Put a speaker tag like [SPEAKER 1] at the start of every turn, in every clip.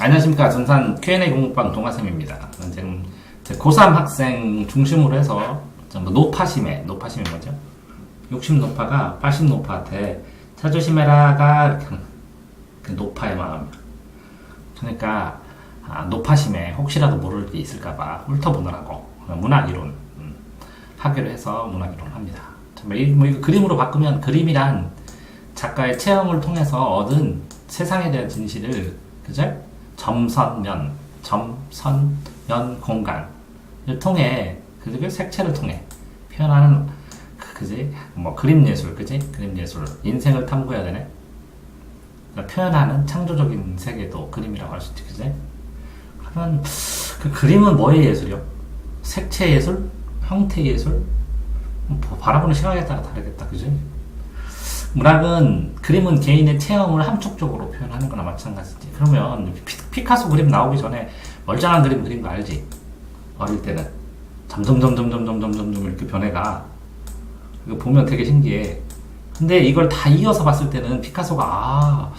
[SPEAKER 1] 안녕하십니까. 전산 Q&A 공부방 동아쌤입니다. 지금 고3 학생 중심으로 해서 노파심에 뭐죠? 60노파가 80노파한테 자조심해라가 그 노파의 마음. 그러니까 노파심에 혹시라도 모를 게 있을까봐 훑어보느라고 문학이론 하기로 해서 문학이론 합니다. 이거 그림으로 바꾸면 그림이란 작가의 체험을 통해서 얻은 세상에 대한 진실을 그죠? 점선면 공간을 통해 그리고 색채를 통해 표현하는 그지? 뭐 그림 예술 그지? 그림 예술 인생을 탐구해야 되네. 표현하는 창조적인 세계도 그림이라고 할 수 있지 그지? 그러면 그 그림은 뭐의 예술이요? 색채 예술? 형태 예술? 바라보는 시각에 따라 다르겠다 그지? 문학은 그림은 개인의 체험을 함축적으로 표현하는 거나 마찬가지지. 그러면 피카소 그림 나오기 전에 멀쩡한 그림 그린 거 알지? 어릴 때는 점점 이렇게 변해가. 이거 보면 되게 신기해. 근데 이걸 다 이어서 봤을 때는 피카소가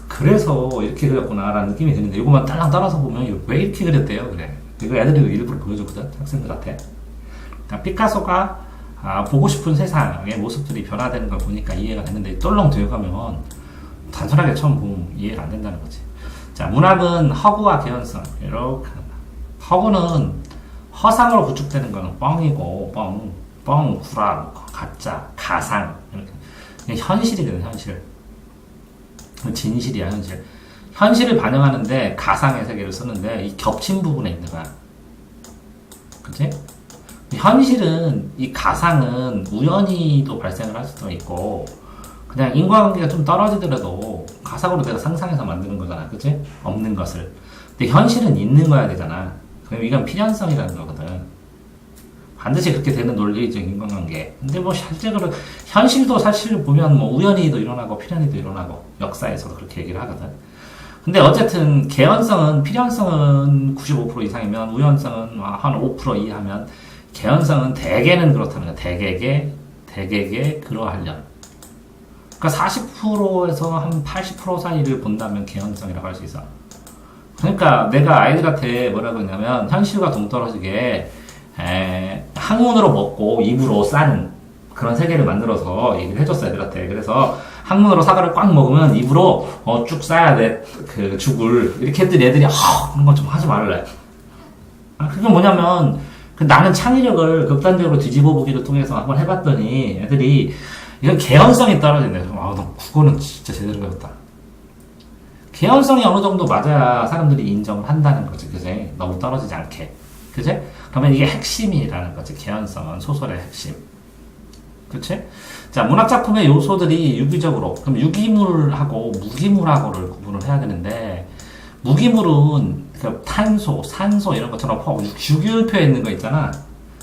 [SPEAKER 1] 그래서 이렇게 그렸구나 라는 느낌이 드는데 이거만 딸랑 따라서 보면 왜 이렇게 그렸대요? 그래. 이거 애들이 일부러 보여줬거든 학생들한테. 그러니까 피카소가 보고 싶은 세상의 모습들이 변화되는 걸 보니까 이해가 됐는데 똘렁 되어가면 단순하게 처음 보면 이해가 안 된다는 거지. 자, 문학은 허구와 개연성 이렇게 허구는 허상으로 구축되는 거는 뻥이고 뻥, 구라, 가짜, 가상 이렇게 현실이거든 현실. 진실이야 현실. 현실을 반영하는데 가상의 세계를 쓰는데 이 겹친 부분에 있는 거야. 그치? 현실은 이 가상은 우연히도 발생을 할 수도 있고 그냥 인과관계가 좀 떨어지더라도 가상으로 내가 상상해서 만드는 거잖아 그치? 없는 것을. 근데 현실은 있는 거야 되잖아. 그럼 이건 필연성이라는 거거든. 반드시 그렇게 되는 논리적 인과관계. 근데 뭐 실제로 현실도 사실 보면 뭐 우연히도 일어나고 필연히도 일어나고 역사에서도 그렇게 얘기를 하거든. 근데 어쨌든 개연성은 필연성은 95% 이상이면 우연성은 한 5% 이하면 개연성은 대개는 그렇다는 거야. 대개게 그러하련. 그러니까 40%에서 한 80% 사이를 본다면 개연성이라고 할 수 있어. 그러니까 내가 아이들한테 뭐라 그러냐면 현실과 동떨어지게 학문으로 먹고 입으로 싸는 그런 세계를 만들어서 얘기를 해줬어 애들한테. 그래서 학문으로 사과를 꽉 먹으면 입으로 쭉 싸야 돼 그 죽을. 이렇게 했더니 애들이 그런 거 좀 하지 말래. 그게 뭐냐면 나는 창의력을 극단적으로 뒤집어 보기를 통해서 한번 해봤더니 애들이 이건 개연성이 떨어진대. 나 국어는 진짜 제대로 배웠다. 개연성이 어느 정도 맞아야 사람들이 인정을 한다는 거지, 그지? 너무 떨어지지 않게, 그지? 그러면 이게 핵심이라는 거지. 개연성은 소설의 핵심, 그치? 자, 문학 작품의 요소들이 유기적으로 그럼 유기물하고 무기물하고를 구분을 해야 되는데 무기물은 탄소, 산소 이런 것처럼 주기율표에 있는 거 있잖아.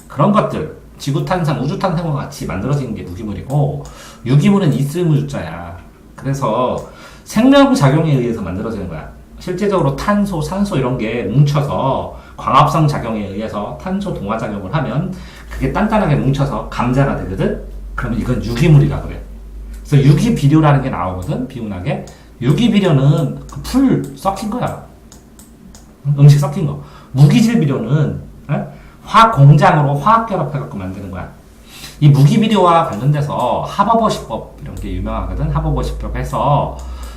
[SPEAKER 1] 그런 것들, 지구탄산, 우주탄산과 같이 만들어진 게 무기물이고 유기물은 있을무주자야. 그래서 생명작용에 의해서 만들어지는 거야. 실제적으로 탄소, 산소 이런 게 뭉쳐서 광합성 작용에 의해서 탄소 동화작용을 하면 그게 단단하게 뭉쳐서 감자가 되거든? 그러면 이건 유기물이라 그래. 그래서 유기비료라는 게 나오거든, 비문학에. 유기비료는 그 풀 썩힌 거야. 음식 섞인 거. 무기질 비료는 화학 공장으로 화학 결합해갖고 만드는 거야. 이 무기비료와 관련돼서 하버버시법 이런 게 유명하거든. 하버버시법 해서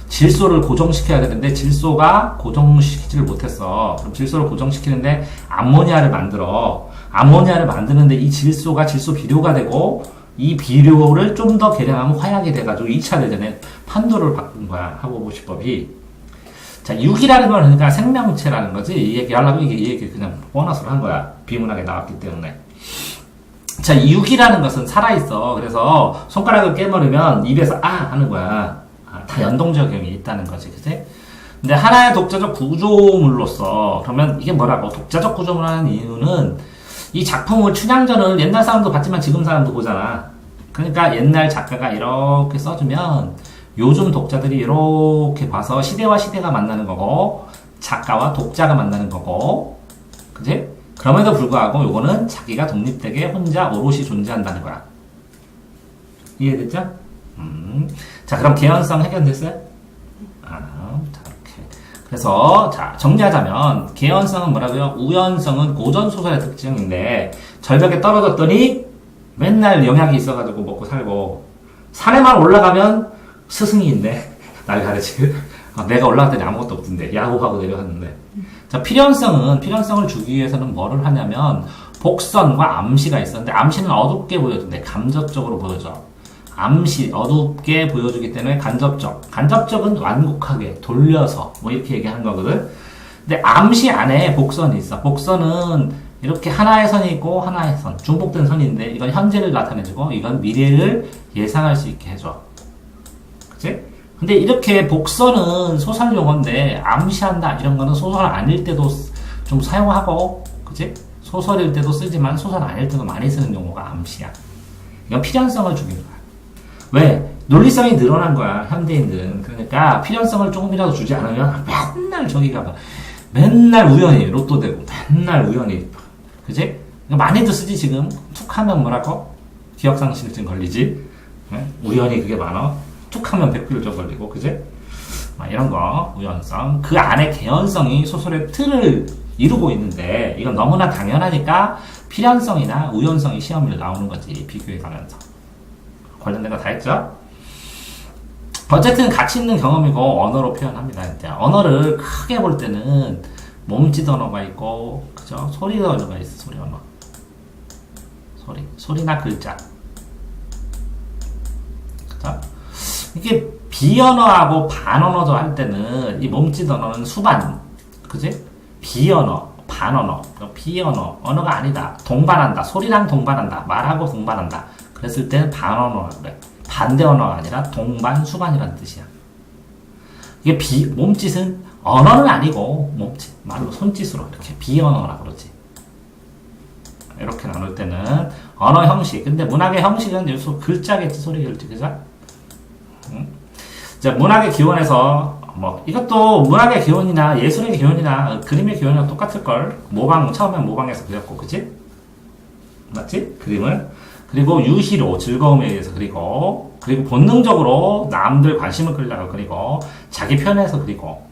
[SPEAKER 1] 질소를 고정시켜야 되는데 질소가 고정시키지를 못했어. 그럼 질소를 고정시키는데 암모니아를 만들어. 암모니아를 만드는데 이 질소가 질소 비료가 되고 이 비료를 좀 더 개량하면 화약이 돼가지고 2차 대전에 판도를 바꾼 거야. 하버버시법이. 자, 육이라는 건 그러니까 생명체라는 거지. 이 얘기 하려고 이 얘기 그냥 보너스로 한 거야. 비문학에 나왔기 때문에. 자, 육이라는 것은 살아있어. 그래서 손가락을 깨물으면 입에서 하는 거야. 다 연동작용이 있다는 거지. 그치? 근데 하나의 독자적 구조물로서 그러면 이게 뭐라고? 독자적 구조물 하는 이유는 이 작품을 춘향전을 옛날 사람도 봤지만 지금 사람도 보잖아. 그러니까 옛날 작가가 이렇게 써주면 요즘 독자들이 이렇게 봐서 시대와 시대가 만나는 거고 작가와 독자가 만나는 거고, 그치? 그럼에도 불구하고 요거는 자기가 독립되게 혼자 오롯이 존재한다는 거야. 이해됐죠? 자, 그럼 개연성 해결됐어요? 자, 이렇게. 그래서 자 정리하자면 개연성은 뭐라고요? 우연성은 고전 소설의 특징인데 절벽에 떨어졌더니 맨날 영약이 있어가지고 먹고 살고 산에만 올라가면 스승이 있네. 날 가르치고 내가 올라갔더니 아무것도 없던데 야호하고 내려갔는데. 자 필연성을 주기 위해서는 뭐를 하냐면 복선과 암시가 있었는데 암시는 어둡게 보여준대. 간접적으로 보여줘. 암시 어둡게 보여주기 때문에 간접적은 완곡하게 돌려서 뭐 이렇게 얘기하는 거거든. 근데 암시 안에 복선이 있어. 복선은 이렇게 하나의 선이 있고 하나의 선, 중복된 선인데 이건 현재를 나타내주고 이건 미래를 예상할 수 있게 해줘. 그치? 근데 이렇게 복선은 소설 용어인데 암시한다 이런 거는 소설 아닐 때도 좀 사용하고, 그치? 소설일 때도 쓰지만 소설 아닐 때도 많이 쓰는 용어가 암시야. 이건 필연성을 주기는 거야. 왜? 논리성이 늘어난 거야, 현대인들은. 그러니까 필연성을 조금이라도 주지 않으면 맨날 저기가 막 맨날 우연히 로또 되고 맨날 우연히, 그지? 많이도 쓰지 지금. 툭 하면 뭐라고? 기억상실증 걸리지? 네? 우연히 그게 많아. 툭 하면 백필정 걸리고, 그지? 이런 거 우연성. 그 안에 개연성이 소설의 틀을 이루고 있는데 이건 너무나 당연하니까 필연성이나 우연성이 시험에 나오는 거지. 비교해 가면서 관련된 거 다 했죠? 어쨌든 가치 있는 경험이고 언어로 표현합니다. 언어를 크게 볼 때는 몸짓 언어가 있고, 그죠? 소리 언어가 있어. 소리 언어. 소리나 글자. 그죠? 이게 비언어하고 반언어죠 할 때는 이 몸짓 언어는 수반, 그지? 비언어, 반언어, 비언어, 언어가 아니다. 동반한다. 소리랑 동반한다. 말하고 동반한다. 그랬을 때는 반언어라 그래. 반대 언어가 아니라 동반, 수반이라는 뜻이야. 이게 몸짓은 언어는 아니고 몸짓, 말로 손짓으로 이렇게 비언어라 그러지. 이렇게 나눌 때는 언어 형식. 근데 문학의 형식은 여기서 글자겠지, 소리겠지, 그죠? 자, 문학의 기원에서 이것도 문학의 기원이나 예술의 기원이나 그림의 기원이랑 똑같을걸. 처음엔 모방해서 그렸고, 그치? 맞지? 그림을. 그리고 유희로 즐거움에 의해서 그리고 본능적으로 남들 관심을 끌려고 그리고 자기 편에서 그리고,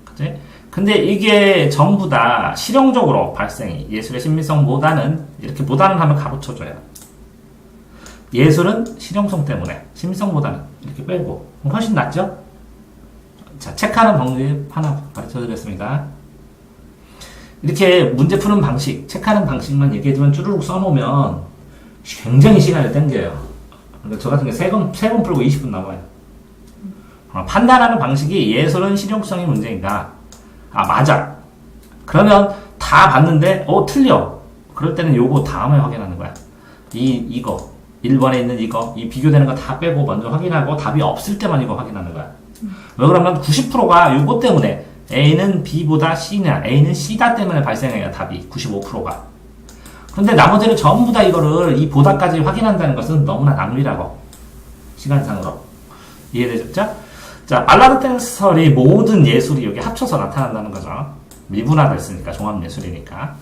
[SPEAKER 1] 그치? 근데 이게 전부 다 실용적으로 발생이, 예술의 신미성보다는 이렇게 보다는 하면 가로쳐줘요. 예술은 실용성 때문에 신미성보다는 이렇게 빼고 훨씬 낫죠? 자, 체크하는 방법 하나 가르쳐 드렸습니다. 이렇게 문제 푸는 방식, 체크하는 방식만 얘기해주면 쭈루룩 써놓으면 굉장히 시간을 땡겨요. 그러니까 저 같은 게 세 번 풀고 20분 남아요. 판단하는 방식이 예술은 실용성이 문제인가? 맞아. 그러면 다 봤는데 틀려. 그럴 때는 요거 다음에 확인하는 거야. 이거 1번에 있는 이거, 이 비교되는 거 다 빼고 먼저 확인하고 답이 없을 때만 이거 확인하는 거야. 왜 그러면 90%가 요거 때문에 A는 B보다 C냐, A는 C다 때문에 발생해요, 답이. 95%가. 근데 나머지는 전부 다 이거를 이 보다까지 확인한다는 것은 너무나 낭비라고. 시간상으로. 이해되셨죠? 자, 발라드 댄스설이 모든 예술이 여기 합쳐서 나타난다는 거죠. 미분화됐으니까, 종합예술이니까.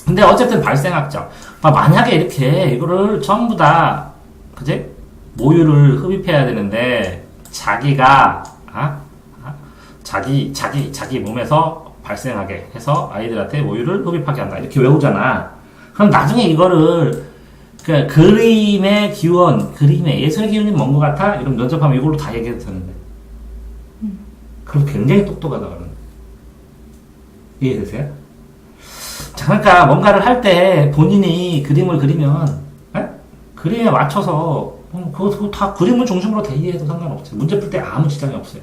[SPEAKER 1] 근데 어쨌든 발생학적. 만약에 이렇게 이거를 전부 다, 그지? 모유를 흡입해야 되는데, 자기가, 자기 몸에서 발생하게 해서 아이들한테 모유를 흡입하게 한다. 이렇게 외우잖아. 그럼 나중에 이거를, 그림의 기원, 예술의 기원이 뭔 것 같아? 이런 면접하면 이걸로 다 얘기해도 되는데. 그럼 굉장히 똑똑하다, 그러는. 이해되세요? 자, 그러니까 뭔가를 할 때 본인이 그림을 그리면, 그림에 맞춰서, 그거 다 그림을 중심으로 대입해도 상관없어요. 문제 풀 때 아무 지장이 없어요.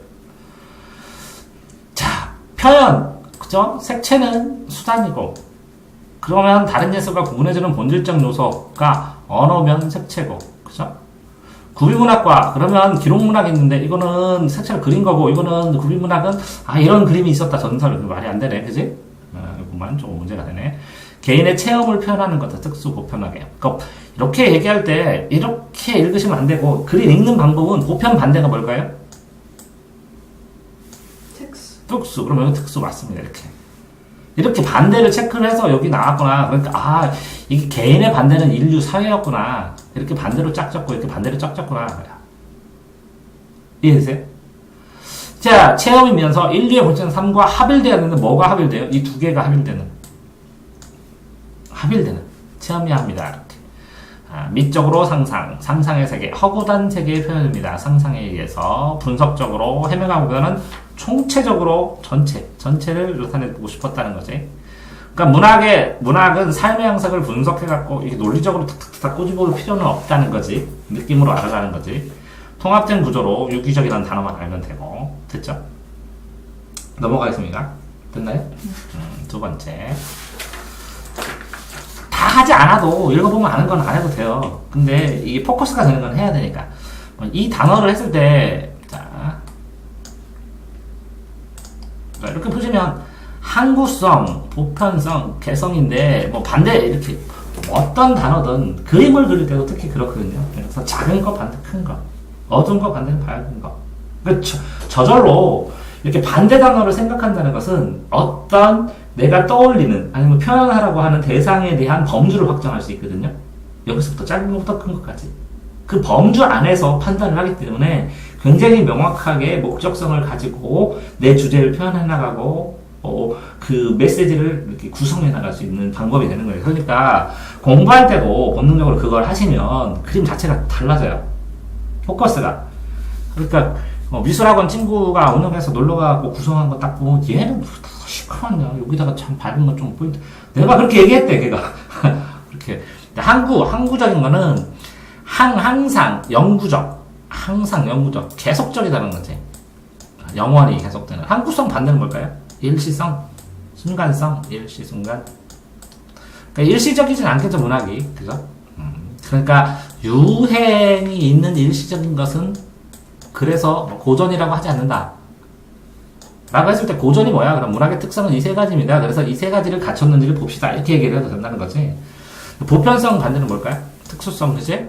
[SPEAKER 1] 자, 표현, 그죠? 색채는 수단이고, 그러면 다른 예술과 구분해주는 본질적 요소가 언어면 색채고, 그죠? 구비문학과, 그러면 기록문학이 있는데, 이거는 색채를 그린 거고, 이거는 구비문학은, 이런 그림이 있었다, 전설. 말이 안 되네, 그지? 이것만 조금 문제가 되네. 개인의 체험을 표현하는 것도 특수 보편하게. 그러니까 이렇게 얘기할 때, 이렇게 읽으시면 안 되고, 글 읽는 방법은 보편 반대가 뭘까요? 특수. 그러면 이거 특수 맞습니다, 이렇게 반대를 체크를 해서 여기 나왔구나. 그러니까, 이게 개인의 반대는 인류 사회였구나. 이렇게 반대로 짝 적고, 이렇게 반대로 짝 적구나. 이해되세요? 자, 체험이면서 인류의 본chất 3과 합일되었는데 뭐가 합일돼요? 이 두 개가 합일되는 체험이야 합니다. 이렇게. 미적으로 상상의 세계, 허구단 세계의 표현입니다. 상상에 의해서 분석적으로 해명하고는 총체적으로 전체를 나타내고 싶었다는 거지. 그러니까 문학은 삶의 양상을 분석해갖고 이게 논리적으로 탁탁탁 꼬집어볼 필요는 없다는 거지. 느낌으로 알아가는 거지. 통합된 구조로 유기적이라는 단어만 알면 되고. 됐죠? 넘어가겠습니다. 됐나요? 두 번째. 다 하지 않아도 읽어보면 아는 건 안 해도 돼요. 근데 이게 포커스가 되는 건 해야 되니까. 이 단어를 했을 때, 자, 이렇게 보시면, 항구성, 보편성, 개성인데, 뭐 반대, 이렇게, 어떤 단어든 그림을 그릴 때도 특히 그렇거든요. 그래서 작은 거 반대 큰 거, 어두운 거 반대 밝은 거. 그러니까 저절로 이렇게 반대 단어를 생각한다는 것은 어떤 내가 떠올리는 아니면 표현하라고 하는 대상에 대한 범주를 확정할 수 있거든요. 여기서부터 짧은 것부터 큰 것까지. 그 범주 안에서 판단을 하기 때문에 굉장히 명확하게 목적성을 가지고 내 주제를 표현해 나가고 그 메시지를 이렇게 구성해 나갈 수 있는 방법이 되는 거예요. 그러니까 공부할 때도 본능적으로 그걸 하시면 그림 자체가 달라져요. 포커스가. 그러니까 미술학원 친구가 운영해서 놀러가고 구성한 거 딱 보면 얘는 시커먼냐 여기다가 참 밝은 거 좀 포인트 내가 그렇게 얘기했대 걔가 그렇게 항구적인 거는 항상 영구적 계속적이라는 거지. 영원히 계속되는. 항구성 반대는 뭘까요? 일시성 순간성 일시순간. 그러니까 일시적이진 않겠죠 문학이. 그죠? 그러니까 유행이 있는 일시적인 것은 그래서 고전이라고 하지 않는다. 라고 했을 때 고전이 뭐야? 그럼 문학의 특성은 이 세 가지입니다. 그래서 이 세 가지를 갖췄는지를 봅시다. 이렇게 얘기를 해도 된다는 거지. 보편성 반대는 뭘까요? 특수성, 그치?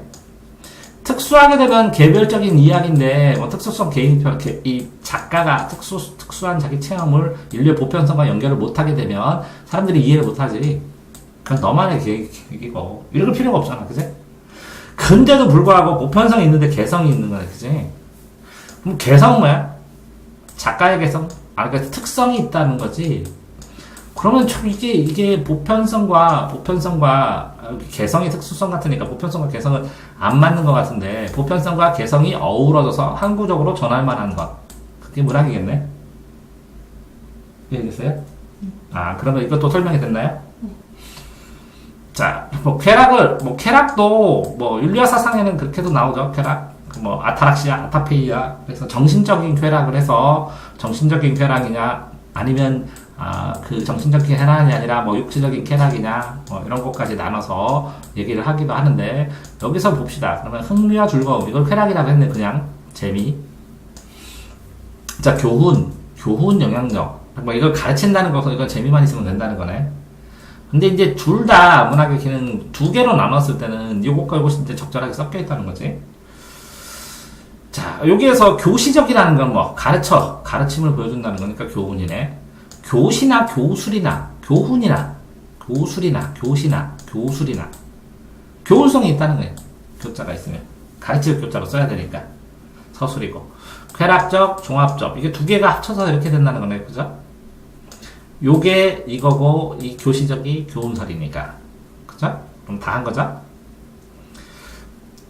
[SPEAKER 1] 특수하게 되면 개별적인 이야기인데, 뭐 특수성 이 작가가 특수한 자기 체험을 인류의 보편성과 연결을 못하게 되면 사람들이 이해를 못하지. 그냥 너만의 계획이고. 읽을 필요가 없잖아. 그치? 근데도 불구하고 보편성이 있는데 개성이 있는 거야. 그치? 그럼 개성은 뭐야? 작가의 개성? 그러니까 특성이 있다는 거지. 그러면 참 이게 보편성과 개성의 특수성 같으니까 보편성과 개성은 안 맞는 것 같은데 보편성과 개성이 어우러져서 항구적으로 전할 만한 것. 그게 문학이겠네? 이해됐어요? 그러면 이것도 설명이 됐나요? 자, 쾌락도 윤리화 사상에는 그렇게도 나오죠. 쾌락. 아타락시아, 아타페이아. 그래서 정신적인 쾌락을 해서 정신적인 쾌락이냐, 아니면, 그 정신적인 쾌락이 아니라 육체적인 쾌락이냐, 이런 것까지 나눠서 얘기를 하기도 하는데, 여기서 봅시다. 그러면 흥미와 즐거움. 이걸 쾌락이라고 했네, 그냥. 재미. 자, 교훈 영향력. 이걸 가르친다는 것은 이건 재미만 있으면 된다는 거네. 근데 이제 둘 다 문학의 기능 두 개로 나눴을 때는 요것과 요것이 이제 적절하게 섞여 있다는 거지. 자, 여기에서 교시적이라는 건 가르침을 보여준다는 거니까 교훈이네. 교시나 교술이나 교훈이나 교시나 교술이나 교훈성이 있다는 거예요. 교자가 있으면. 가르칠 교자로 써야 되니까. 서술이고. 쾌락적, 종합적. 이게 두 개가 합쳐서 이렇게 된다는 거네. 그죠? 요게 이거고, 이 교시적이 교훈설이니까. 그죠? 그럼 다 한 거죠?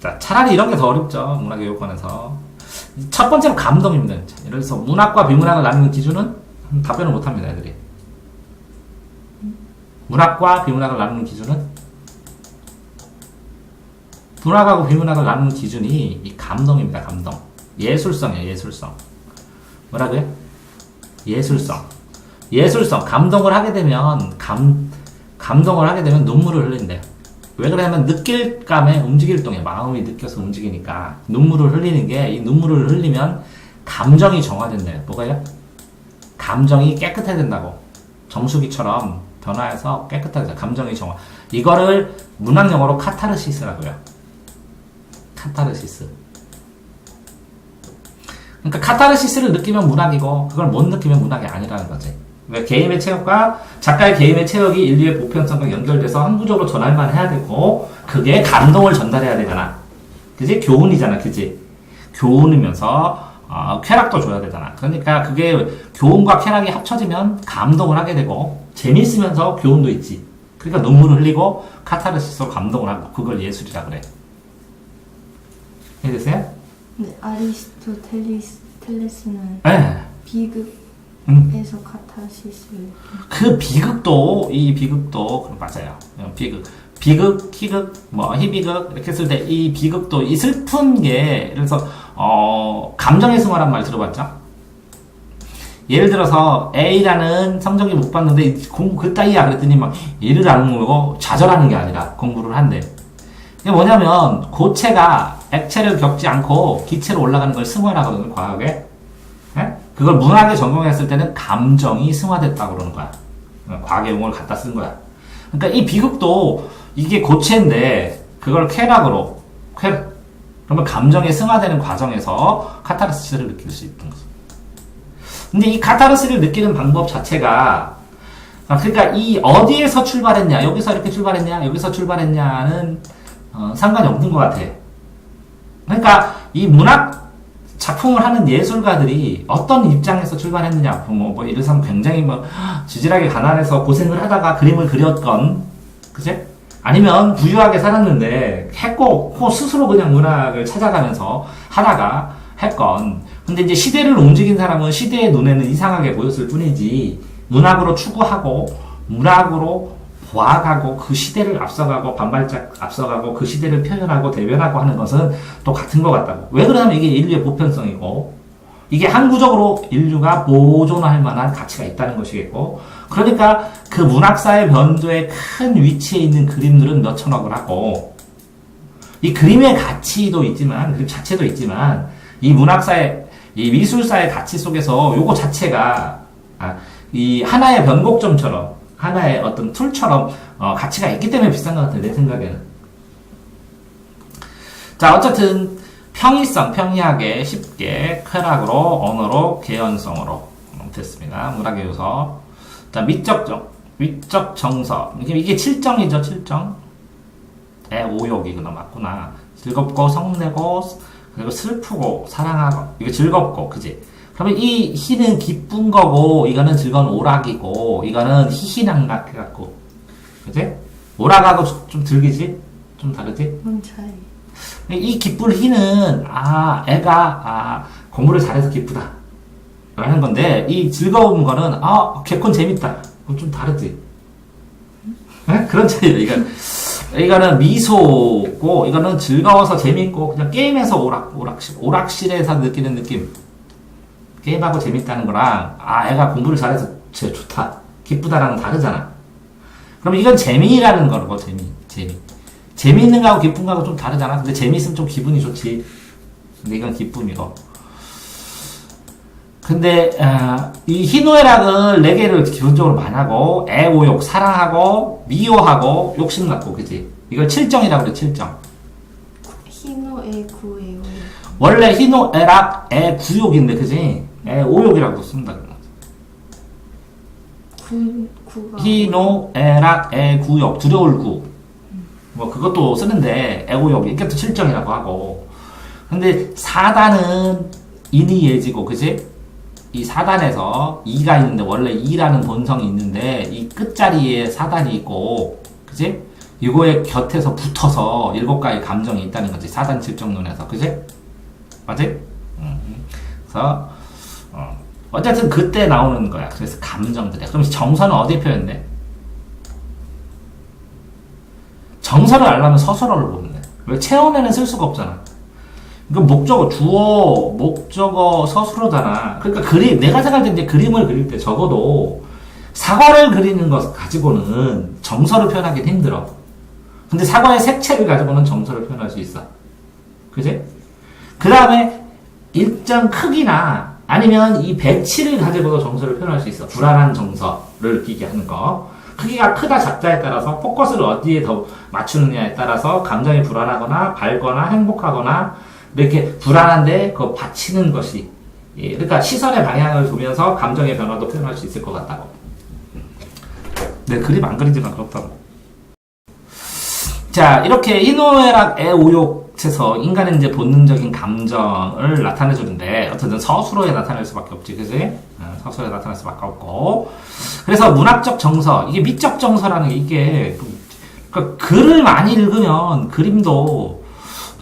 [SPEAKER 1] 자, 차라리 이런 게 더 어렵죠. 문학의 요건에서. 첫 번째는 감동입니다. 예를 들어서 문학과 비문학을 나누는 기준은 답변을 못 합니다, 애들이. 문학과 비문학을 나누는 기준은 문학하고 비문학을 나누는 기준이 이 감동입니다, 감동. 예술성이에요, 예술성. 뭐라고요? 예술성. 감동을 하게 되면 눈물을 흘린대요. 왜 그러냐면 느낄감에 움직일 동에 마음이 느껴서 움직이니까 눈물을 흘리는 게 이 눈물을 흘리면 감정이 정화된대요. 뭐가요? 감정이 깨끗해야 된다고. 정수기처럼 변화해서 깨끗해져. 감정이 정화. 이거를 문학 용어로 카타르시스라고요. 카타르시스. 그러니까 카타르시스를 느끼면 문학이고 그걸 못 느끼면 문학이 아니라는 거지. 왜 개인의 체력과 작가의 개인의 체력이 인류의 보편성과 연결돼서 항구적으로 전할만 해야 되고 그게 감동을 전달해야 되잖아. 그지? 교훈이잖아. 그지? 교훈이면서 쾌락도 줘야 되잖아. 그러니까 그게 교훈과 쾌락이 합쳐지면 감동을 하게 되고 재미있으면서 교훈도 있지. 그러니까 눈물을 흘리고 카타르시스로 감동을 하고 그걸 예술이라 그래. 이해되세요?
[SPEAKER 2] 네, 아리스토텔레스는
[SPEAKER 1] 네.
[SPEAKER 2] 비극에서 카타르시스를
[SPEAKER 1] 그 비극도 이 비극도 맞아요. 비극, 희극, 뭐 희비극 이렇게 했을 때 이 비극도 이 슬픈 게 그래서 감정의 승화란 말 들어봤죠? 예를 들어서 A라는 성적이 못 봤는데 공부 그따위야 그랬더니 막 이를 악물고 좌절하는 게 아니라 공부를 한대. 이게 뭐냐면 고체가 액체를 겪지 않고 기체로 올라가는 걸 승화하거든요, 과학에. 예? 그걸 문학에 적용했을 때는 감정이 승화됐다고 그러는 거야. 과학의 용어를 갖다 쓴 거야. 그러니까 이 비극도 이게 고체인데 그걸 쾌락으로 그러면 감정이 승화되는 과정에서 카타르시스를 느낄 수 있던 거죠. 근데 이 카타르시스를 느끼는 방법 자체가 그러니까 이 어디에서 출발했냐, 여기서 이렇게 출발했냐, 여기서 출발했냐는 상관이 없는 것 같아. 그러니까 이 문학 작품을 하는 예술가들이 어떤 입장에서 출발했느냐, 뭐 예를 들어서 굉장히 지질하게 가난해서 고생을 하다가 그림을 그렸건, 그치? 아니면 부유하게 살았는데 했고 스스로 그냥 문학을 찾아가면서 하다가 했건. 근데 이제 시대를 움직인 사람은 시대의 눈에는 이상하게 보였을 뿐이지 문학으로 추구하고 문학으로 보아가고 그 시대를 앞서가고 반발짝 앞서가고 그 시대를 표현하고 대변하고 하는 것은 또 같은 것 같다고. 왜 그러냐면 이게 인류의 보편성이고 이게 항구적으로 인류가 보존할 만한 가치가 있다는 것이겠고, 그러니까 그 문학사의 변두에 큰 위치에 있는 그림들은 몇 천억을 하고 이 그림의 가치도 있지만 그림 자체도 있지만 이 문학사의 이 미술사의 가치 속에서 요거 자체가 이 하나의 변곡점처럼 하나의 어떤 툴처럼 가치가 있기 때문에 비싼 것 같아요, 내 생각에는. 자, 어쨌든 평이성, 평이하게, 쉽게, 쾌락으로, 언어로, 개연성으로 됐습니다. 문학의 요소. 자, 위적 정서. 이게 7정이죠, 7정. 오욕, 이거 맞구나. 즐겁고, 성내고, 그리고 슬프고, 사랑하고. 이거 즐겁고, 그지? 그러면 이 희는 기쁜 거고, 이거는 즐거운 오락이고, 이거는 희희낙낙 해갖고. 그지? 오락하고 좀 들기지? 좀 다르지?
[SPEAKER 2] 뭔 차이?
[SPEAKER 1] 이 기쁠 희는 애가 공부를 잘해서 기쁘다 라는 건데, 이 즐거운 거는 개콘 재밌다. 그건 좀 다르지. 네? 그런 차이예요. 이거는 미소고 이거는 즐거워서 재밌고 그냥 게임에서 오락실에서 느끼는 느낌. 게임하고 재밌다는 거랑 애가 공부를 잘해서 좋다 기쁘다랑은 다르잖아. 그럼 이건 재미라는 거고. 재미있는 거하고 기쁜 거하고 좀 다르잖아. 근데 재미있으면 좀 기분이 좋지. 근데 이건 기쁨이고. 근데 이 희노애락을 4개를 기본적으로 만하고 애오욕, 사랑하고 미워하고 욕심났고, 그치? 이걸 7정이라고 그래. 7정.
[SPEAKER 2] 희노애 구애오.
[SPEAKER 1] 원래 희노애락 애구욕인데, 그치? 애오욕이라고도 쓴다. 희노애락 애구욕, 두려울 구. 뭐 그것도 쓰는데 애오욕 이것도 7정이라고 하고. 근데 4단은 인이예지고, 그치? 이 4단에서 2가 있는데 원래 2라는 본성이 있는데 이 끝자리에 4단이 있고, 그치? 이거의 곁에서 붙어서 7가지 감정이 있다는 거지. 4단 7정론에서, 그치? 맞지? 그래서 어쨌든 그때 나오는 거야. 그래서 감정들이야. 그럼 정서는 어디에 표현돼? 정서를 알려면 서술어를 보면 돼. 왜 체온에는 쓸 수가 없잖아. 이거 목적어, 주어, 목적어, 서술어잖아. 그러니까 내가 생각할 때 이제 그림을 그릴 때 적어도 사과를 그리는 것 가지고는 정서를 표현하기는 힘들어. 근데 사과의 색채를 가지고는 정서를 표현할 수 있어. 그지? 그 다음에 일정 크기나 아니면 이 배치를 가지고도 정서를 표현할 수 있어. 불안한 정서를 느끼게 하는 거. 크기가 크다 작다에 따라서 포커스를 어디에 더 맞추느냐에 따라서 감정이 불안하거나 밝거나 행복하거나 이렇게 불안한데 그거 받치는 것이, 그러니까 시선의 방향을 두면서 감정의 변화도 표현할 수 있을 것 같다고. 내 그림 안 그리지만 그렇다고. 자, 이렇게 희노애락 애오욕 것에서 인간의 이제 본능적인 감정을 나타내주는데 어쨌든 서술어에 나타낼 수밖에 없지, 그지? 서술어에 나타낼 수밖에 없고. 그래서 문학적 정서, 이게 미적 정서라는 게 이게 그러니까 글을 많이 읽으면 그림도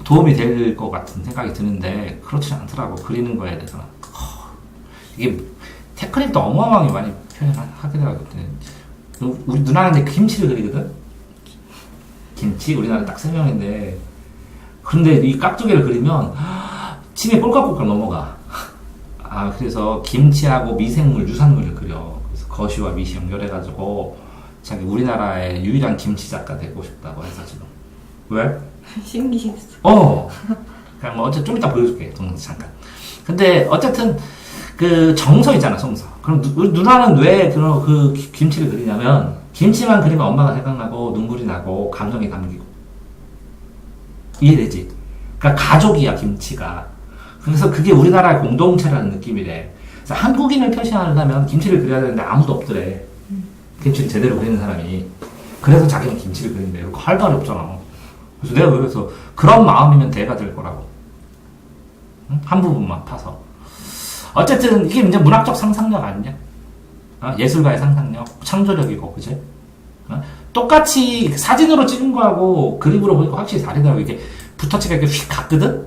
[SPEAKER 1] 도움이 될 것 같은 생각이 드는데 그렇지 않더라고. 그리는 거에 대해서는 이게 테크닉도 어마어마하게 많이 표현하더라고요. 우리 누나가 이제 김치를 그리거든. 김치 우리나라 딱 3명인데 그런데 이 깍두기를 그리면 침이 꼴깍꼴깍 넘어가. 그래서 김치하고 미생물, 유산물을 그려. 그래서 거시와 미시 연결해가지고 자기 우리나라의 유일한 김치 작가 되고 싶다고 해서 지금. 왜?
[SPEAKER 2] 신기했어.
[SPEAKER 1] 그냥 뭐 어쨌든 좀 이따 보여줄게. 동영상 잠깐. 근데 어쨌든 그 정서 있잖아, 정서. 그럼 우리 누나는 왜 그런 그 김치를 그리냐면 김치만 그리면 엄마가 생각나고 눈물이 나고 감정이 담기고. 이해되지? 그러니까 가족이야, 김치가. 그래서 그게 우리나라의 공동체라는 느낌이래. 그래서 한국인을 표시하려면 김치를 그려야 되는데 아무도 없더래. 김치를 제대로 그리는 사람이. 그래서 자기는 김치를 그린대. 그거 할 말이 없잖아. 그래서 내가 그래서 그런 마음이면 대가 될 거라고. 응? 한 부분만 파서. 어쨌든 이게 이제 문학적 상상력 아니냐? 예술가의 상상력, 창조력이고, 그지? 똑같이 사진으로 찍은 거하고 그림으로 보니까 확실히 다르더라고. 이게 붓터치가 이렇게 휙 갔거든?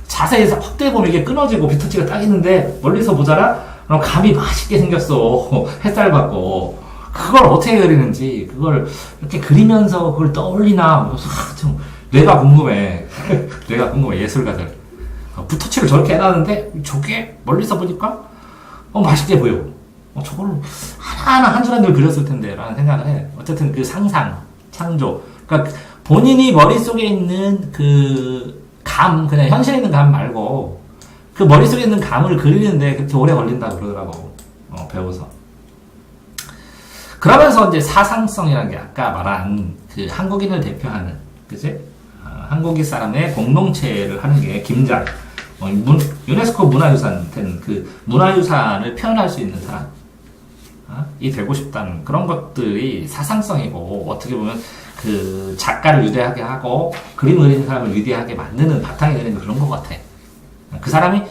[SPEAKER 1] 자세히 확대해 보면 이게 끊어지고 붓터치가 딱 있는데 멀리서 보자라? 그럼 감이 맛있게 생겼어. 햇살 받고. 그걸 어떻게 그리는지, 그걸 이렇게 그리면서 그걸 떠올리나, 좀, 뇌가 궁금해. 뇌가 궁금해, 예술가들. 붓터치를 저렇게 해놨는데, 저게 멀리서 보니까, 맛있게 보여. 저걸 하나하나 한 줄 한 줄 그렸을 텐데, 라는 생각을 해. 어쨌든 그 상상, 창조. 그러니까 본인이 머릿속에 있는 그 감, 그냥 현실에 있는 감 말고, 그 머릿속에 있는 감을 그리는데 그렇게 오래 걸린다고 그러더라고. 배워서. 그러면서 이제 사상성이라는 게 아까 말한 그 한국인을 대표하는, 그지? 한국인 사람의 공동체를 하는 게 김장. 유네스코 문화유산 된 그 문화유산을 표현할 수 있는 사람. 이 되고 싶다는 그런 것들이 사상성이고, 어떻게 보면 그 작가를 위대하게 하고, 그림 그리는 사람을 위대하게 만드는 바탕이 되는 그런 것 같아. 그 사람이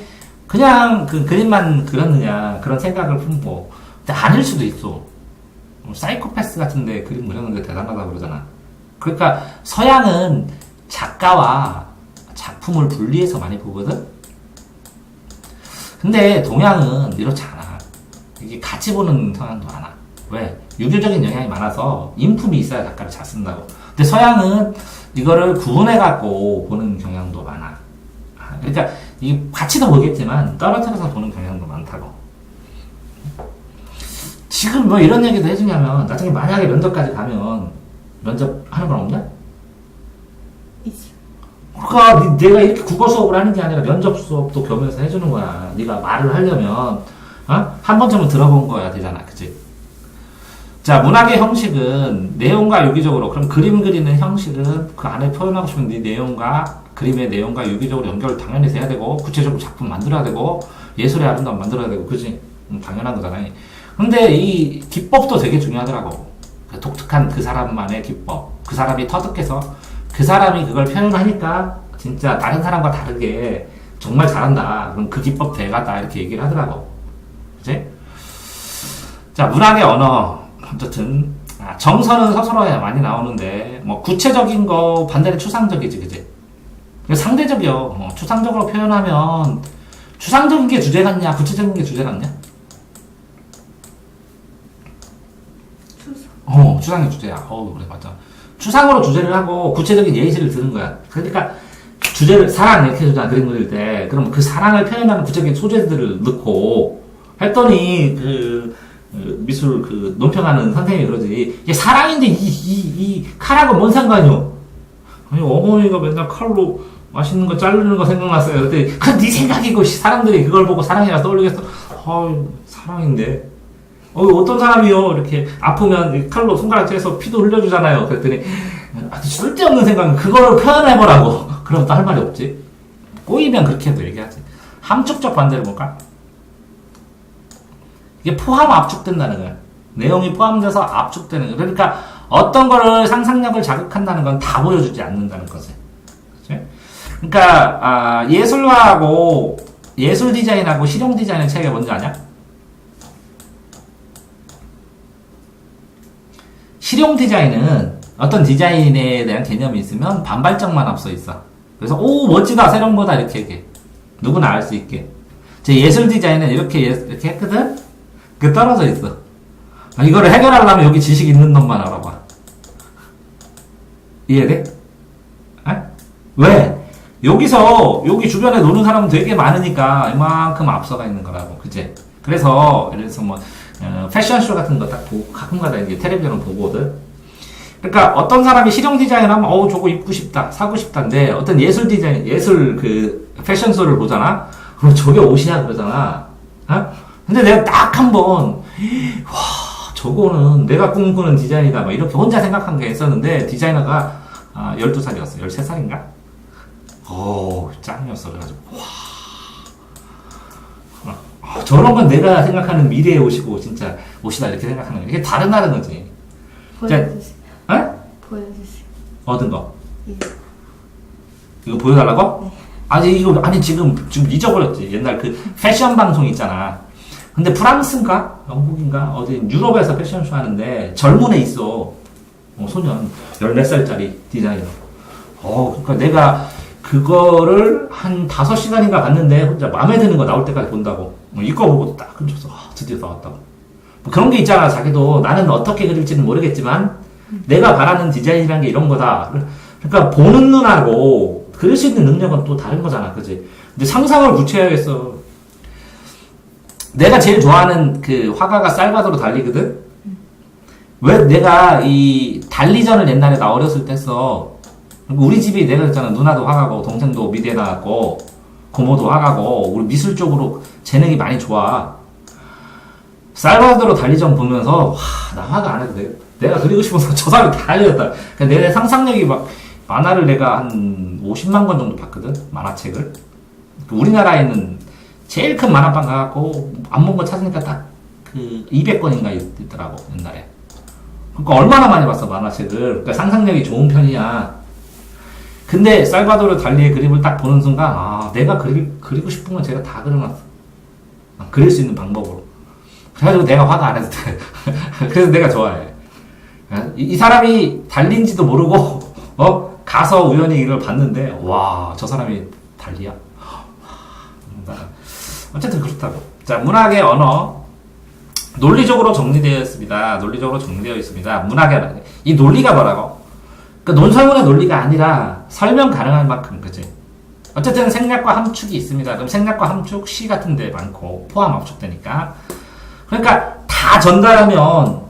[SPEAKER 1] 그냥 그 그림만 그렸느냐, 그런 생각을 품고, 근데 아닐 수도 있어. 사이코패스 같은데 그림 그렸는데 대단하다고 그러잖아. 그러니까 서양은 작가와 작품을 분리해서 많이 보거든? 근데 동양은 이렇지 않아. 이게 같이 보는 성향도 많아. 왜? 유교적인 영향이 많아서 인품이 있어야 작가를 잘 쓴다고. 근데 서양은 이거를 구분해갖고 보는 경향도 많아. 그러니까 이 같이도 보겠지만 떨어뜨려서 보는 경향도 많다고. 지금 뭐 이런 얘기도 해주냐면 나중에 만약에 면접까지 가면 면접하는 건 없냐?
[SPEAKER 2] 있어.
[SPEAKER 1] 그러니까 내가 이렇게 국어 수업을 하는 게 아니라 면접 수업도 겸해서 해주는 거야. 네가 말을 하려면 한 번쯤은 들어본 거야 되잖아, 그치? 자, 문학의 형식은 내용과 유기적으로, 그럼 그림 그리는 형식은 그 안에 표현하고 싶은 네 내용과 그림의 내용과 유기적으로 연결을 당연히 해야 되고, 구체적으로 작품 만들어야 되고, 예술의 아름다움 만들어야 되고, 그지? 당연한 거잖아. 근데 이 기법도 되게 중요하더라고. 그 독특한 그 사람만의 기법. 그 사람이 터득해서 그 사람이 그걸 표현하니까 진짜 다른 사람과 다르게 정말 잘한다. 그럼 그 기법 대가다. 이렇게 얘기를 하더라고. 그치? 자, 문학의 언어. 어쨌든, 정서는 서술어에 많이 나오는데, 뭐, 구체적인 거 반대로 추상적이지, 그치? 상대적이요. 추상적으로 표현하면, 추상적인 게 주제 같냐, 구체적인 게 주제 같냐? 추상이 주제야. 그래, 맞아. 추상으로 주제를 하고 구체적인 예시를 드는 거야. 그러니까 주제를 사랑 이렇게 해주잖아, 그림 그릴 때. 그럼 그 사랑을 표현하는 구체적인 소재들을 넣고 했더니 미술 논평하는 선생님이 그러지. 이게 사랑인데 이 칼하고 뭔 상관이요? 아니, 어머니가 맨날 칼로 맛있는 거 자르는 거 생각났어요. 그랬더니 그건 네 생각이고 사람들이 그걸 보고 사랑이라 떠올리겠어. 사랑인데. 어떤 사람이요? 이렇게 아프면 칼로 손가락 째서 피도 흘려주잖아요. 그랬더니 쓸데없는 생각은 그걸 표현해보라고. 그럼 또 할 말이 없지. 꼬이면 그렇게 해도 얘기하지. 함축적 반대를 볼까? 이게 포함 압축된다는 거야. 내용이 포함돼서 압축되는 거야. 그러니까 어떤 거를 상상력을 자극한다는 건 다 보여주지 않는다는 거지. 그치? 그러니까 예술가하고 예술 디자인하고 실용 디자인의 차이가 뭔지 아냐? 실용 디자인은 어떤 디자인에 대한 개념이 있으면 반발점만 앞서 있어. 그래서 오 멋지다 새로운 거다 이렇게 얘기해. 누구나 알 수 있게. 제 예술 디자인은 이렇게 했거든? 그 떨어져 있어. 이거를 해결하려면 여기 지식 있는 놈만 알아봐. 이해돼? 왜? 여기 주변에 노는 사람은 되게 많으니까 이만큼 앞서가 있는 거라고. 그치? 그래서 예를 들어서 뭐 패션쇼 같은 거 딱 보고 가끔가다 이제 텔레비전을 보거든. 그러니까 어떤 사람이 실용 디자인을 하면 저거 입고 싶다 사고 싶다인데 어떤 예술 디자인 예술 그 패션쇼를 보잖아. 그럼 저게 옷이야 그러잖아. 근데 내가 딱 한번 와 저거는 내가 꿈꾸는 디자인이다 막 이렇게 혼자 생각한 게 있었는데 디자이너가 12살이었어. 13살인가? 짱이었어. 그래가지고 저런 건 내가 생각하는 미래의 옷이고 진짜 옷이다 이렇게 생각하는 거야. 이게 다른 거지.
[SPEAKER 2] 보여주세요. 보여주세요.
[SPEAKER 1] 얻은 거.
[SPEAKER 2] 예.
[SPEAKER 1] 이거 보여달라고?
[SPEAKER 2] 네.
[SPEAKER 1] 아니 지금 잊어버렸지. 옛날 그 패션 방송 있잖아. 근데 프랑스인가 영국인가 어디 유럽에서 패션쇼 하는데 젊은 애 있어. 소년 14살짜리 디자이너. 그러니까 내가 그거를 한 5시간인가 봤는데 혼자 마음에 드는 거 나올 때까지 본다고. 이거 보고 딱 끊쳤어. 드디어 나왔다고. 뭐 그런 게 있잖아. 자기도 나는 어떻게 그릴지는 모르겠지만 내가 바라는 디자인이란 게 이런 거다. 그러니까 보는 눈하고 그릴 수 있는 능력은 또 다른 거잖아. 그지? 근데 상상을 구체해야겠어. 내가 제일 좋아하는 그 화가가 살바도르 달리거든? 왜 내가 이 달리전을 옛날에 나 어렸을 때 했어. 우리 집이 내가 했잖아. 누나도 화가고 동생도 미대 나왔고 고모도 화가고 우리 미술 쪽으로 재능이 많이 좋아. 살바도르 달리전 보면서 나 화가 안 해도 내가 그리고 싶어서 저 사람이 다 알려줬다. 그러니까 내 상상력이 막 만화를 내가 한 50만 권 정도 봤거든. 만화책을. 우리나라에 있는 제일 큰 만화방 가갖고 안 본 거 찾으니까 딱 그 200권인가 있더라고 옛날에. 그러니까 얼마나 많이 봤어 만화책을. 그러니까 상상력이 좋은 편이야. 근데 살바도르 달리의 그림을 딱 보는 순간 내가 그리고 싶은 건 제가 다 그려놨어. 그릴 수 있는 방법으로. 그래가지고 내가 화가 안 해도 돼. 그래서 내가 좋아해. 이 사람이 달린지도 모르고 가서 우연히 이걸 봤는데 와 저 사람이 달리야. 어쨌든 그렇다고. 자, 문학의 언어 논리적으로 정리되어 있습니다. 논리적으로 정리되어 있습니다. 문학의 이 논리가 뭐라고? 그러니까 논설문의 논리가 아니라 설명 가능할 만큼, 그지? 어쨌든 생략과 함축이 있습니다. 그럼 생략과 함축 시 같은 데 많고 포함 압축되니까. 그러니까 다 전달하면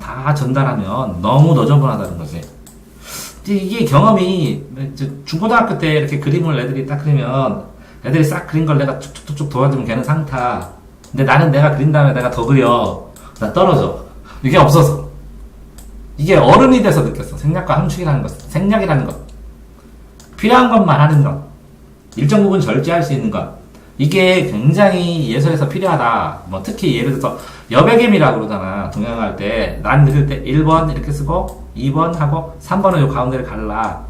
[SPEAKER 1] 너무 너저분하다는 거지. 이게 경험이 중고등학교 때 이렇게 그림을 애들이 딱 그리면 애들이 싹 그린 걸 내가 쭉쭉쭉 도와주면 걔는 상타. 근데 나는 내가 그린 다음에 내가 더 그려. 나 떨어져. 이게 없어서. 이게 어른이 돼서 느꼈어. 생략과 함축이라는 것. 생략이라는 것. 필요한 것만 하는 것. 일정 부분 절제할 수 있는 것. 이게 굉장히 예술에서 필요하다. 뭐 특히 예를 들어서 여백임이라고 그러잖아. 동양할 때. 난 그릴 때 1번 이렇게 쓰고 2번 하고 3번은 요 가운데를 갈라.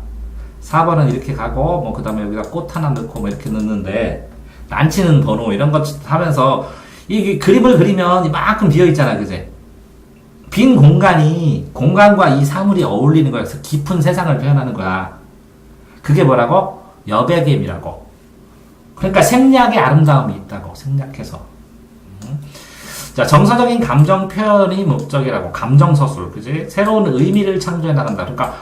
[SPEAKER 1] 4번은 이렇게 가고 뭐 그 다음에 여기다 꽃 하나 넣고 뭐 이렇게 넣는데 난치는 번호 이런 것 하면서 이 그림을 그리면 이만큼 비어있잖아. 그제? 빈 공간과 이 사물이 어울리는 거야. 그래서 깊은 세상을 표현하는 거야. 그게 뭐라고? 여백임이라고. 그러니까 생략의 아름다움이 있다고. 생략해서. 자, 정서적인 감정 표현이 목적이라고. 감정서술. 그지? 새로운 의미를 창조해 나간다. 그러니까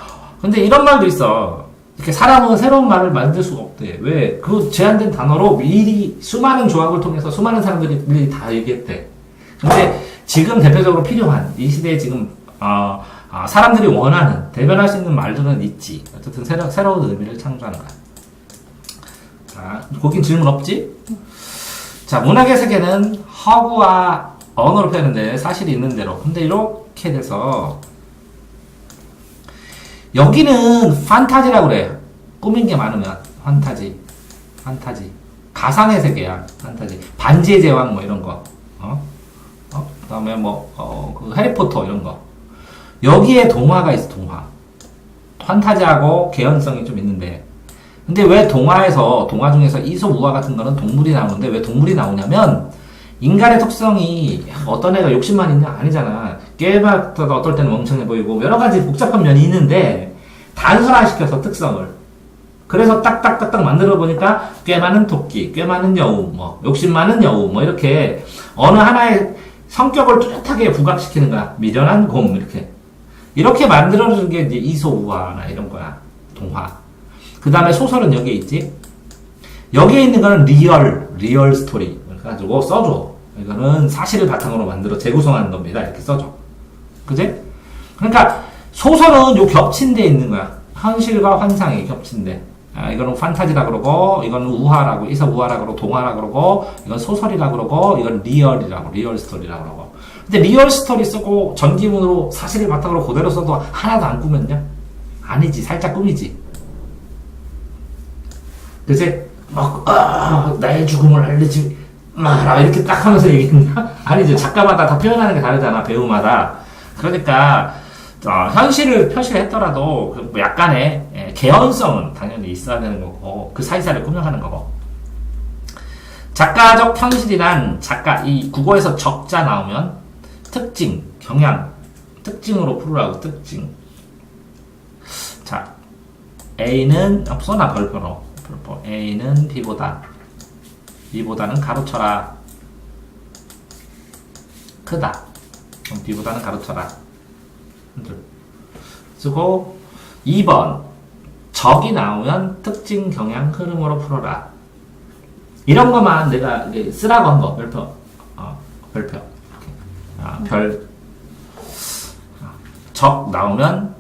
[SPEAKER 1] 근데 이런 말도 있어. 이렇게 사람은 새로운 말을 만들 수가 없대. 왜? 그 제한된 단어로 미리 수많은 조합을 통해서 수많은 사람들이 미리 다 얘기했대. 근데 지금 대표적으로 필요한 이 시대에 지금 사람들이 원하는 대변할 수 있는 말들은 있지. 어쨌든 새로운 의미를 창조하는 거야. 자, 거긴 질문 없지? 자, 문학의 세계는 허구와 언어로 표현하는데 사실이 있는 대로. 근데 이렇게 돼서 여기는 판타지라고 그래. 꾸민 게 많으면 판타지. 가상의 세계야. 판타지. 반지의 제왕 뭐 이런 거. 그다음에 그 해리포터 이런 거. 여기에 동화가 있어. 동화. 판타지하고 개연성이 좀 있는데 근데 왜 동화 중에서 이솝, 우화 같은 거는 동물이 나오는데 왜 동물이 나오냐면 인간의 특성이 어떤 애가 욕심만 있냐? 아니잖아. 깨박도 어떨 때는 멍청해 보이고 여러 가지 복잡한 면이 있는데 단순화시켜서 특성을. 그래서 딱딱딱딱 만들어 보니까 꽤 많은 토끼, 꽤 많은 여우, 뭐 욕심 많은 여우, 뭐 이렇게 어느 하나의 성격을 뚜렷하게 부각시키는 거야. 미련한 곰 이렇게 만들어주는 게 이제 이솝, 우화나 이런 거야. 동화. 그 다음에 소설은 여기에 있지. 여기에 있는 거는 리얼 스토리. 그래가지고 써줘. 이거는 사실을 바탕으로 만들어 재구성하는 겁니다. 이렇게 써줘. 그지? 그러니까 소설은 요 겹친 데 있는 거야. 현실과 환상이 겹친 데. 이거는 판타지라 그러고, 이거는 우화라고, 이솝 우화라 그러고, 동화라 그러고, 이건 소설이라 그러고, 이건 리얼 스토리라 그러고. 근데 리얼 스토리 쓰고 전기문으로 사실을 바탕으로 그대로 써도 하나도 안 꾸몄냐? 아니지. 살짝 꾸미지. 그치? 나의 죽음을 알리지 마라. 이렇게 딱 하면서 얘기했나? 아니지. 작가마다 다 표현하는 게 다르잖아. 배우마다. 그러니까, 현실을 표시를 했더라도, 뭐 약간의 개연성은 당연히 있어야 되는 거고, 그 사이사이를 꾸며가는 거고. 작가적 현실이란 이 국어에서 적자 나오면, 특징, 경향, 특징으로 풀으라고, 특징. 자, A는, 써나 별표로. A는 B보다는 가로쳐라. 크다. B보다는 가로쳐라. 쓰고 2번 적이 나오면 특징, 경향, 흐름으로 풀어라. 이런 것만 내가 쓰라고 한 거. 별표. 별표. 적 나오면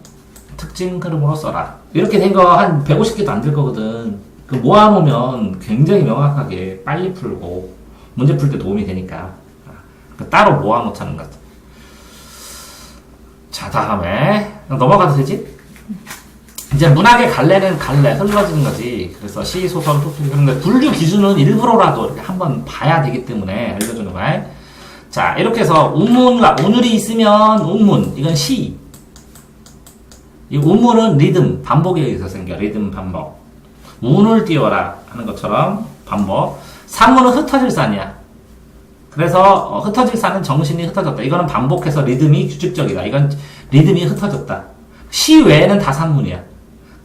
[SPEAKER 1] 특징, 흐름으로 써라. 이렇게 된 거 한 150개도 안 될 거거든. 그 모아놓으면 굉장히 명확하게 빨리 풀고 문제 풀 때 도움이 되니까 따로 모아놓자는 것. 자, 다음에 넘어가도 되지? 이제 문학의 갈래는 흘러지는 거지. 그래서 시, 소설, 소설. 그런데 분류 기준은 일부러라도 이렇게 한번 봐야 되기 때문에 알려주는 거야. 자, 이렇게 해서 운율이 있으면 운문, 이건 시. 이 운문은 리듬, 반복에 의해서 생겨. 리듬, 반복. 운을 띄워라 하는 것처럼 반복. 산문은 흩어질 산이야. 그래서 흩어질 산은 정신이 흩어졌다. 이거는 반복해서 리듬이 규칙적이다. 이건 리듬이 흩어졌다. 시 외에는 다 산문이야.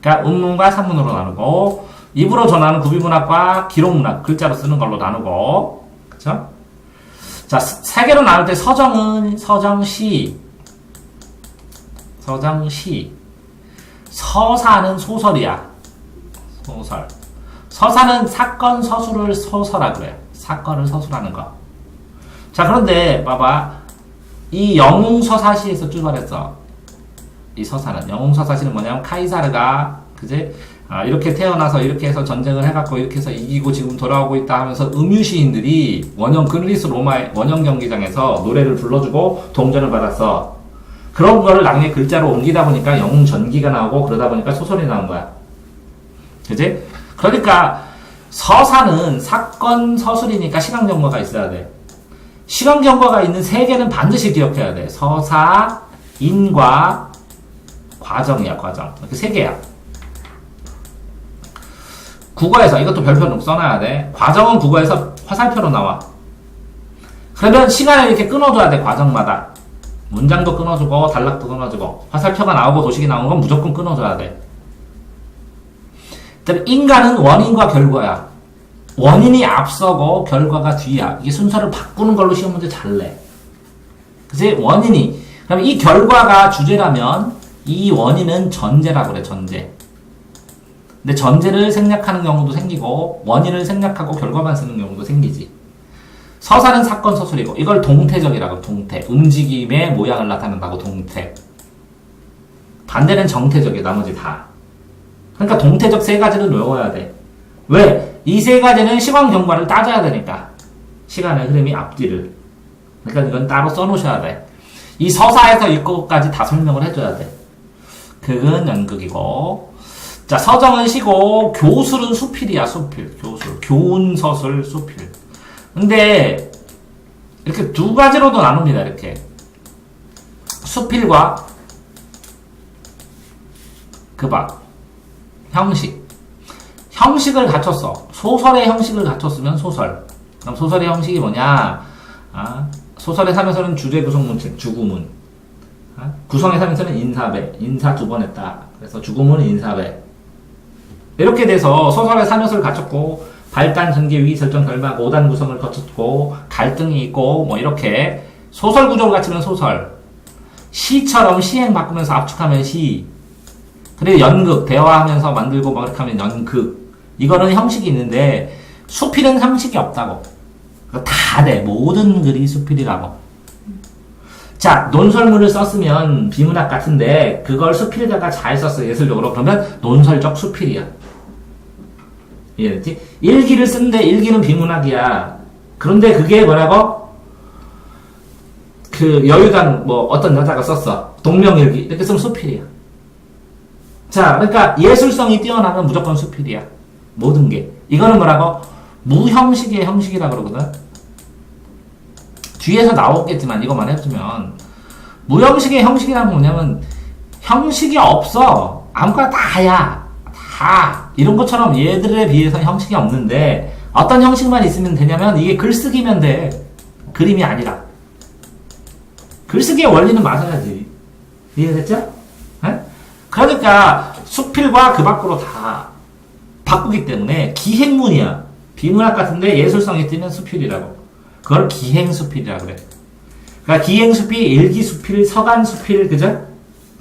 [SPEAKER 1] 그러니까 운문과 산문으로 나누고, 입으로 전하는 구비문학과 기록문학, 글자로 쓰는 걸로 나누고, 그쵸? 자, 세 개로 나눌 때 서정은 서정시. 서사는 소설이야. 소설. 서사는 사건, 서술을 소설하고 그래요. 사건을 서술하는 거. 자, 그런데 봐봐. 이 영웅서사시에서 출발했어. 이 서사는. 영웅서사시는 뭐냐면 카이사르가 그제 이렇게 태어나서 이렇게 해서 전쟁을 해갖고 이렇게 해서 이기고 지금 돌아오고 있다 하면서 음유시인들이 그리스 로마의 원형 경기장에서 노래를 불러주고 동전을 받았어. 그런 거를 나중에 글자로 옮기다 보니까 영웅 전기가 나오고 그러다 보니까 소설이 나온 거야. 그지? 그러니까 서사는 사건 서술이니까 시간 경과가 있어야 돼. 시간 경과가 있는 세 개는 반드시 기억해야 돼. 서사, 인과, 과정이야, 과정. 이렇게 세 개야. 국어에서 이것도 별표로 써놔야 돼. 과정은 국어에서 화살표로 나와. 그러면 시간을 이렇게 끊어줘야 돼, 과정마다. 문장도 끊어주고, 단락도 끊어주고, 화살표가 나오고 도식이 나오는 건 무조건 끊어줘야 돼. 인간은 원인과 결과야. 원인이 앞서고 결과가 뒤야. 이게 순서를 바꾸는 걸로 시험 문제 잘 내. 그치? 원인이. 그럼 이 결과가 주제라면 이 원인은 전제라고 그래, 전제. 근데 전제를 생략하는 경우도 생기고 원인을 생략하고 결과만 쓰는 경우도 생기지. 서사는 사건 서술이고 이걸 동태적이라고. 동태. 움직임의 모양을 나타낸다고. 동태. 반대는 정태적이야. 나머지 다. 그러니까 동태적 세 가지는 외워야 돼. 왜? 이 세 가지는 시간 경과를 따져야 되니까. 시간의 흐름이 앞뒤를. 그러니까 이건 따로 써놓으셔야 돼. 이 서사에서 이것까지 다 설명을 해줘야 돼. 극은 연극이고. 자, 서정은 시고, 교술은 수필이야, 수필. 교술. 교훈, 서술, 수필. 근데, 이렇게 두 가지로도 나눕니다, 이렇게. 수필과 극악. 형식. 형식을 갖췄어. 소설의 형식을 갖췄으면 소설. 그럼 소설의 형식이 뭐냐? 소설의 3에서는 주제, 구성, 문책, 주구문. 구성의 3에서는 인사배. 인사 2번 했다. 그래서 주구문, 인사배. 이렇게 돼서 소설의 3요소를 갖췄고, 발단, 전개, 위기, 설정, 결막, 5단 구성을 거쳤고, 갈등이 있고, 뭐 이렇게 소설 구조를 갖추면 소설. 시처럼 시행 바꾸면서 압축하면 시. 그리고 연극, 대화하면서 만들고 막 이렇게 하면 연극. 이거는 형식이 있는데, 수필은 형식이 없다고. 다 돼. 모든 글이 수필이라고. 자, 논설문을 썼으면 비문학 같은데, 그걸 수필에다가 잘 썼어, 예술적으로. 그러면 논설적 수필이야. 이해됐지? 일기를 쓰는데 일기는 비문학이야. 그런데 그게 뭐라고? 그 여유당 뭐 어떤 여자가 썼어. 동명일기. 이렇게 쓰면 수필이야. 자, 그러니까 예술성이 뛰어나면 무조건 수필이야. 모든 게. 이거는 뭐라고? 무형식의 형식이라고 그러거든. 뒤에서 나오겠지만 이것만 해주면 무형식의 형식이라는 뭐냐면 형식이 없어. 아무거나 다야. 다. 이런 것처럼 얘들에 비해서 형식이 없는데 어떤 형식만 있으면 되냐면 이게 글쓰기면 돼. 그림이 아니라. 글쓰기의 원리는 맞아야지. 이해됐죠? 네? 그러니까 수필과 그 밖으로 다 바꾸기 때문에 기행문이야. 비문학 같은데 예술성이 뛰는 수필이라고. 그걸 기행수필이라고 그래. 그러니까 기행수필, 일기수필, 서간수필, 그죠?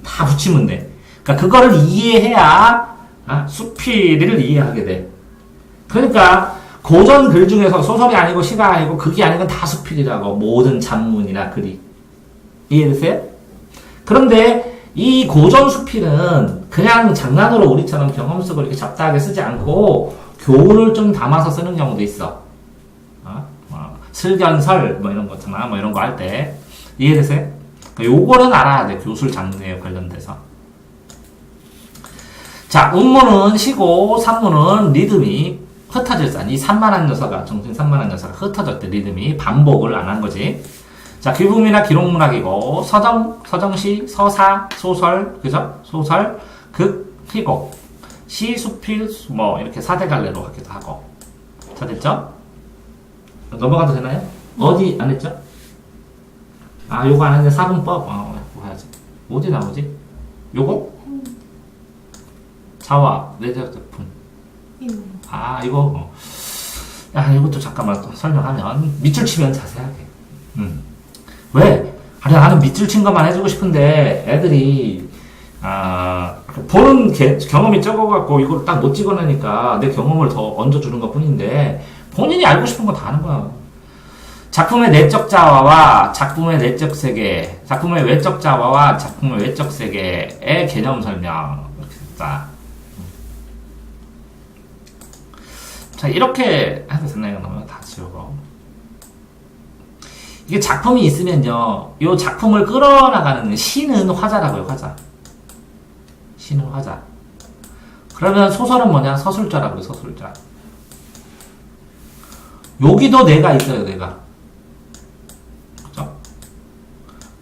[SPEAKER 1] 다 붙이면 돼. 그러니까 그거를 이해해야 수필을 이해하게 돼. 그러니까 고전 글 중에서 소설이 아니고 시가 아니고 극이 아닌 건 다 수필이라고. 모든 잡문이나 글이. 이해되세요? 그런데 이 고전 수필은 그냥 장난으로 우리처럼 경험 속으로 이렇게 잡다하게 쓰지 않고 교훈을 좀 담아서 쓰는 경우도 있어. 슬견설 뭐 이런 거잖아. 뭐 이런 거 할 때. 이해되세요? 요거는 알아야 돼. 교술 장르에 관련돼서. 자, 운문은 시고 산문은 리듬이 흩어질 때, 이 산만한 녀석아, 정신 산만한 녀석아 흩어질 때 리듬이 반복을 안 한 거지. 자, 귀북문학 기록문학이고 서정시, 서사, 소설, 그죠? 소설, 극, 희곡, 시, 수필, 뭐 이렇게 4대 갈래로 하기도 하고. 자, 됐죠? 넘어가도 되나요? 어디 안 했죠? 요거 안 했는데 사분법. 뭐 해야지. 어디 나오지? 요거? 자화, 내적 제품. 이거. 이것도 잠깐만 또 설명하면. 밑줄 치면 자세하게. 왜? 나는 밑줄 친 것만 해주고 싶은데, 애들이, 보는 경험이 적어갖고 이걸 딱 못 찍어내니까 내 경험을 더 얹어주는 것 뿐인데, 본인이 알고 싶은 거 다 하는 거야. 작품의 내적 자화와 작품의 내적 세계, 작품의 외적 자화와 작품의 외적 세계의 개념 설명. 이렇게 딱. 자, 이렇게 해서 생각이 나면 다 지우고. 이게 작품이 있으면요, 이 작품을 끌어나가는 시는 화자라고요, 화자. 시는 화자. 그러면 소설은 뭐냐? 서술자라고 그래, 서술자. 여기도 내가 있어요, 내가. 그죠?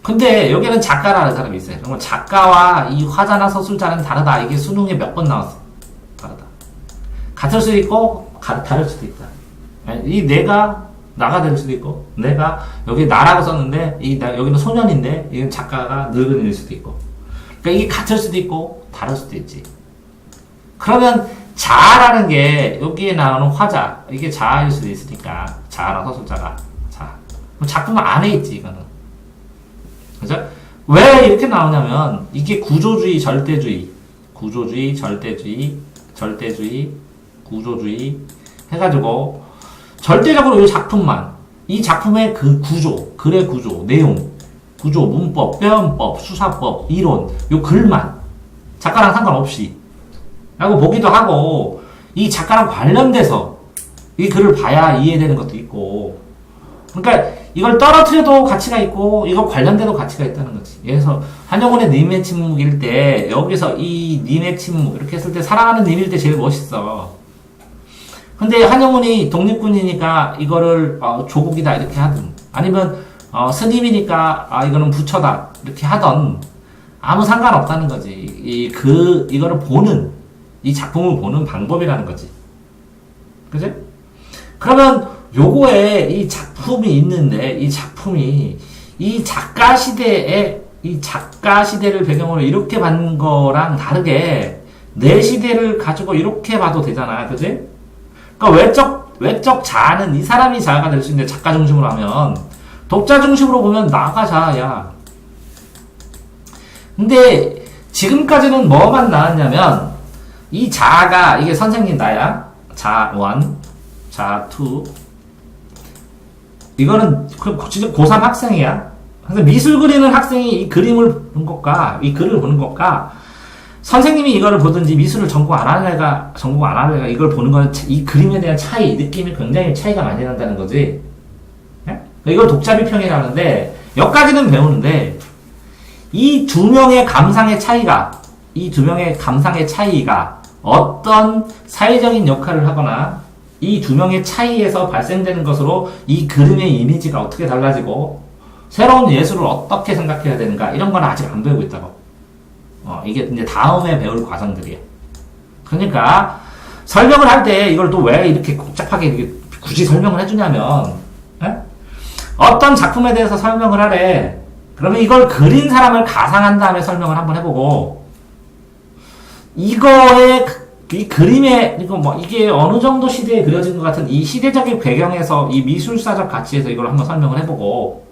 [SPEAKER 1] 근데 여기는 작가라는 사람이 있어요. 그러면 작가와 이 화자나 서술자는 다르다. 이게 수능에 몇 번 나왔어. 다르다. 같을 수도 있고, 다를 수도 있다. 이 내가 나가 될 수도 있고, 내가 여기 나라고 썼는데, 여기는 소년인데, 이건 작가가 늙은이일 수도 있고. 그러니까 이게 같을 수도 있고, 다를 수도 있지. 그러면 자아라는 게 여기에 나오는 화자, 이게 자아일 수도 있으니까, 자아나 서술자가. 자, 작품 안에 있지, 이거는. 그죠? 왜 이렇게 나오냐면, 이게 구조주의, 절대주의, 구조주의, 절대주의, 구조주의 해가지고 절대적으로 이 작품만, 이 작품의 그 구조, 글의 구조, 내용, 구조, 문법, 표현법, 수사법, 이론, 요 글만 작가랑 상관없이 라고 보기도 하고, 이 작가랑 관련돼서 이 글을 봐야 이해되는 것도 있고, 그러니까 이걸 떨어뜨려도 가치가 있고 이거 관련돼도 가치가 있다는 거지. 그래서 한영훈의 님의 침묵일 때, 여기서 이 님의 침묵 이렇게 했을 때 사랑하는 님일 때 제일 멋있어. 근데 한영훈이 독립군이니까 이거를 조국이다 이렇게 하든, 아니면 스님이니까 이거는 부처다 이렇게 하던, 아무 상관없다는 거지. 이거를 보는, 이 작품을 보는 방법이라는 거지. 그지? 그러면 요거에 이 작품이 있는데 이 작품이 이 작가 시대에 이 작가 시대를 배경으로 이렇게 받는 거랑 다르게 내 시대를 가지고 이렇게 봐도 되잖아. 그지? 그러니까 외적 자아는 이 사람이 자아가 될 수 있는데 작가 중심으로 하면 독자 중심으로 보면 나가 자아야. 근데 지금까지는 뭐만 나왔냐면 이 자아가 이게 선생님 나야. 자 1, 자 2. 이거는 진짜 고3 학생이야. 그래서 미술 그리는 학생이 이 그림을 보는 것과 이 글을 보는 것과 선생님이 이거를 보든지 미술을 전공 안 하는 애가 이걸 보는 건 이 그림에 대한 차이, 느낌이 굉장히 차이가 많이 난다는 거지. 예? 이걸 독자 비평이라고 하는데 여기까지는 배우는데 이 두 명의 감상의 차이가 어떤 사회적인 역할을 하거나 이 두 명의 차이에서 발생되는 것으로 이 그림의 이미지가 어떻게 달라지고 새로운 예술을 어떻게 생각해야 되는가 이런 건 아직 안 배우고 있다고. 이게 이제 다음에 배울 과정들이에요. 그러니까 설명을 할 때 이걸 또 왜 이렇게 복잡하게 굳이 설명을 해주냐면 어떤 작품에 대해서 설명을 하래. 그러면 이걸 그린 사람을 가상한 다음에 설명을 한번 해보고 이거의 이 그림에 이게 어느 정도 시대에 그려진 것 같은 이 시대적인 배경에서 이 미술사적 가치에서 이걸 한번 설명을 해보고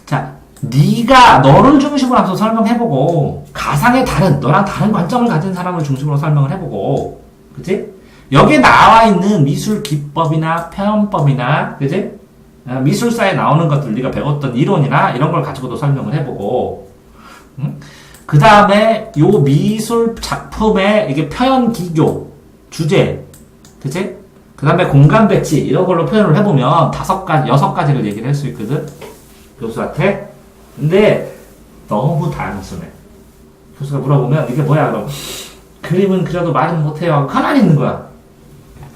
[SPEAKER 1] 자 네가 너를 중심으로 한번 설명해보고 가상의 너랑 다른 관점을 가진 사람을 중심으로 설명을 해보고 그치? 여기에 나와 있는 미술 기법이나 표현법이나 그치? 미술사에 나오는 것들 네가 배웠던 이론이나 이런 걸 가지고도 설명을 해보고 그 다음에 요 미술 작품의 이게 표현 기교, 주제, 그치? 그 다음에 공간 배치, 이런 걸로 표현을 해보면 6가지를 얘기를 할 수 있거든? 교수한테. 근데 너무 단순해. 교수가 물어보면 이게 뭐야, 그럼. 그림은 그려도 말은 못해요. 가만히 있는 거야.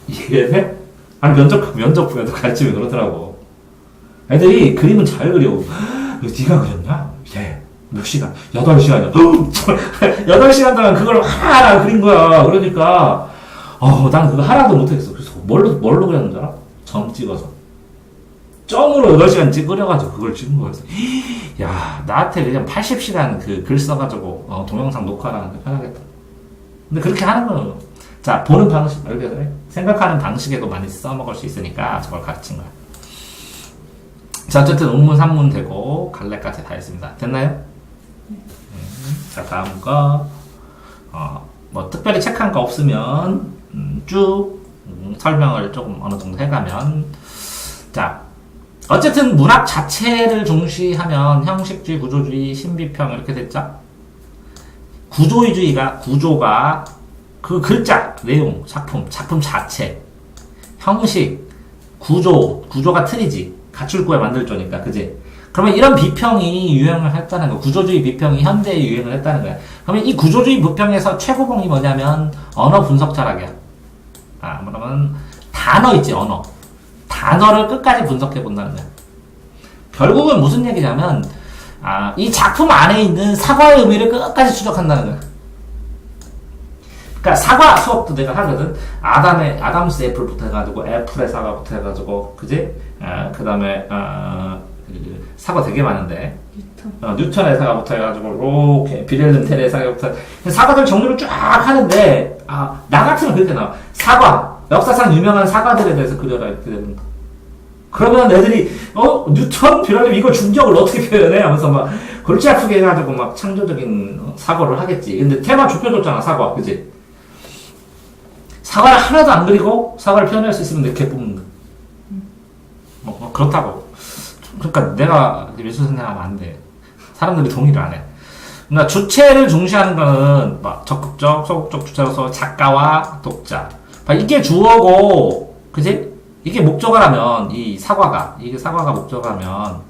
[SPEAKER 1] 이해돼? 아니, 면접부에도 가르치면 그러더라고. 애들이 그림은 잘 그려. 네가 그렸냐? 예. 몇 시간? 8시간이야. 8시간 동안 그걸 하나 그린 거야. 그러니까, 난 그거 하나도 못하겠어. 그래서 뭘로 그렸는 줄 알아? 점 찍어서. 점으로 8시간 그려가지고 그걸 찍은 거였어. 야, 나한테 그냥 80시간 그 글 써가지고, 동영상 녹화하는 게 편하겠다. 근데 그렇게 하는 거예요. 자, 보는 방식, 이렇게 생각하는 방식에도 많이 써먹을 수 있으니까 저걸 가르친 거야. 자, 어쨌든 음문, 산문 되고, 갈래까지 다 했습니다. 됐나요? 자, 다음 거, 특별히 체크한 거 없으면, 쭉, 설명을 조금 어느 정도 해가면, 자, 어쨌든 문학 자체를 중시하면 형식주의, 구조주의, 신비평 이렇게 됐죠? 구조가 그 글자, 내용, 작품 자체, 형식, 구조가 틀이지. 가출구에 만들조니까, 그지? 그러면 이런 비평이 유행을 했다는 거, 구조주의 비평이 현대에 유행을 했다는 거야. 그러면 이 구조주의 비평에서 최고봉이 뭐냐면 언어 분석 철학이야. 그러면 단어 있지, 언어. 단어를 끝까지 분석해 본다는 거야. 결국은 무슨 얘기냐면, 이 작품 안에 있는 사과의 의미를 끝까지 추적한다는 거야. 그러니까 사과 수업도 내가 하거든. 아담스 애플부터 해가지고 애플의 사과부터 해가지고 그지? 그 다음에 사과 되게 많은데 뉴턴의 사과부터 해가지고 이렇게 비렐름 테레의 사과부터 사과들 정리를 쫙 하는데 나 같으면 그렇게 나와. 사과 역사상 유명한 사과들에 대해서 그려라 이렇게 되는 거. 그러면 애들이 뉴턴 비렐름 이거 중력을 어떻게 표현해? 하면서 막 골치 아프게 해가지고 막 창조적인 사고를 하겠지. 근데 테마 좁혀줬잖아 사과 그지? 사과를 하나도 안 그리고 사과를 표현할 수 있으면 이렇게 뽑는 거. 그렇다고. 그러니까 내가 미술 선생하면 안 돼. 사람들이 동의를 안 해. 그러니까 주체를 중시하는 거는 막 적극적, 소극적 주체로서 작가와 독자. 이게 주어고, 그지? 이게 목적어라면 이게 사과가 목적어라면,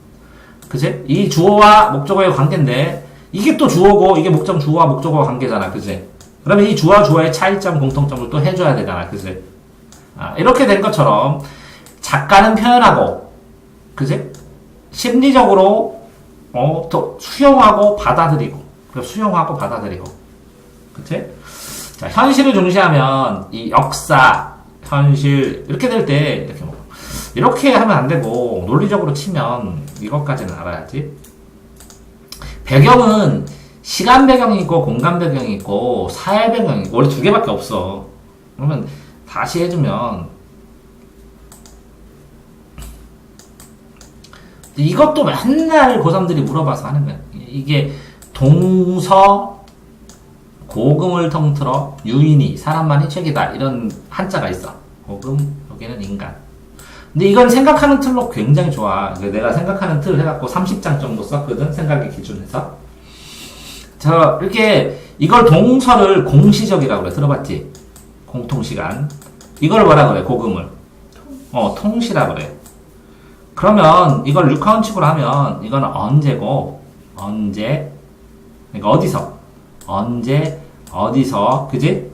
[SPEAKER 1] 그지? 이 주어와 목적어의 관계인데 이게 또 주어고 이게 주어와 목적어와 관계잖아, 그지? 그러면 이 주어와 주어의 차이점, 공통점을 또 해줘야 되잖아, 그지? 이렇게 된 것처럼 작가는 표현하고, 그지? 심리적으로 또 수용하고 받아들이고, 그치? 자, 현실을 중시하면 이 역사, 현실 이렇게 될 때 이렇게 하면 안 되고 논리적으로 치면 이것까지는 알아야지. 배경은 시간 배경이 있고 공간 배경이 있고 사회 배경이 있고 원래 두 개밖에 없어. 그러면 다시 해주면 이것도 맨날 고3들이 물어봐서 하는 거야. 이게 동서 고금을 통틀어 유인이 사람만이 책이다 이런 한자가 있어. 고금 여기는 인간. 근데 이건 생각하는 틀로 굉장히 좋아. 내가 생각하는 틀을 해갖고 30장 정도 썼거든. 생각의 기준에서. 이렇게 이걸 동서를 공시적이라고 그래. 들어봤지? 공통시간. 이걸 뭐라 그래? 고금을. 통시라 그래. 그러면 이걸 육하원칙으로 하면 이건 언제고 언제 그러니까 어디서 그지?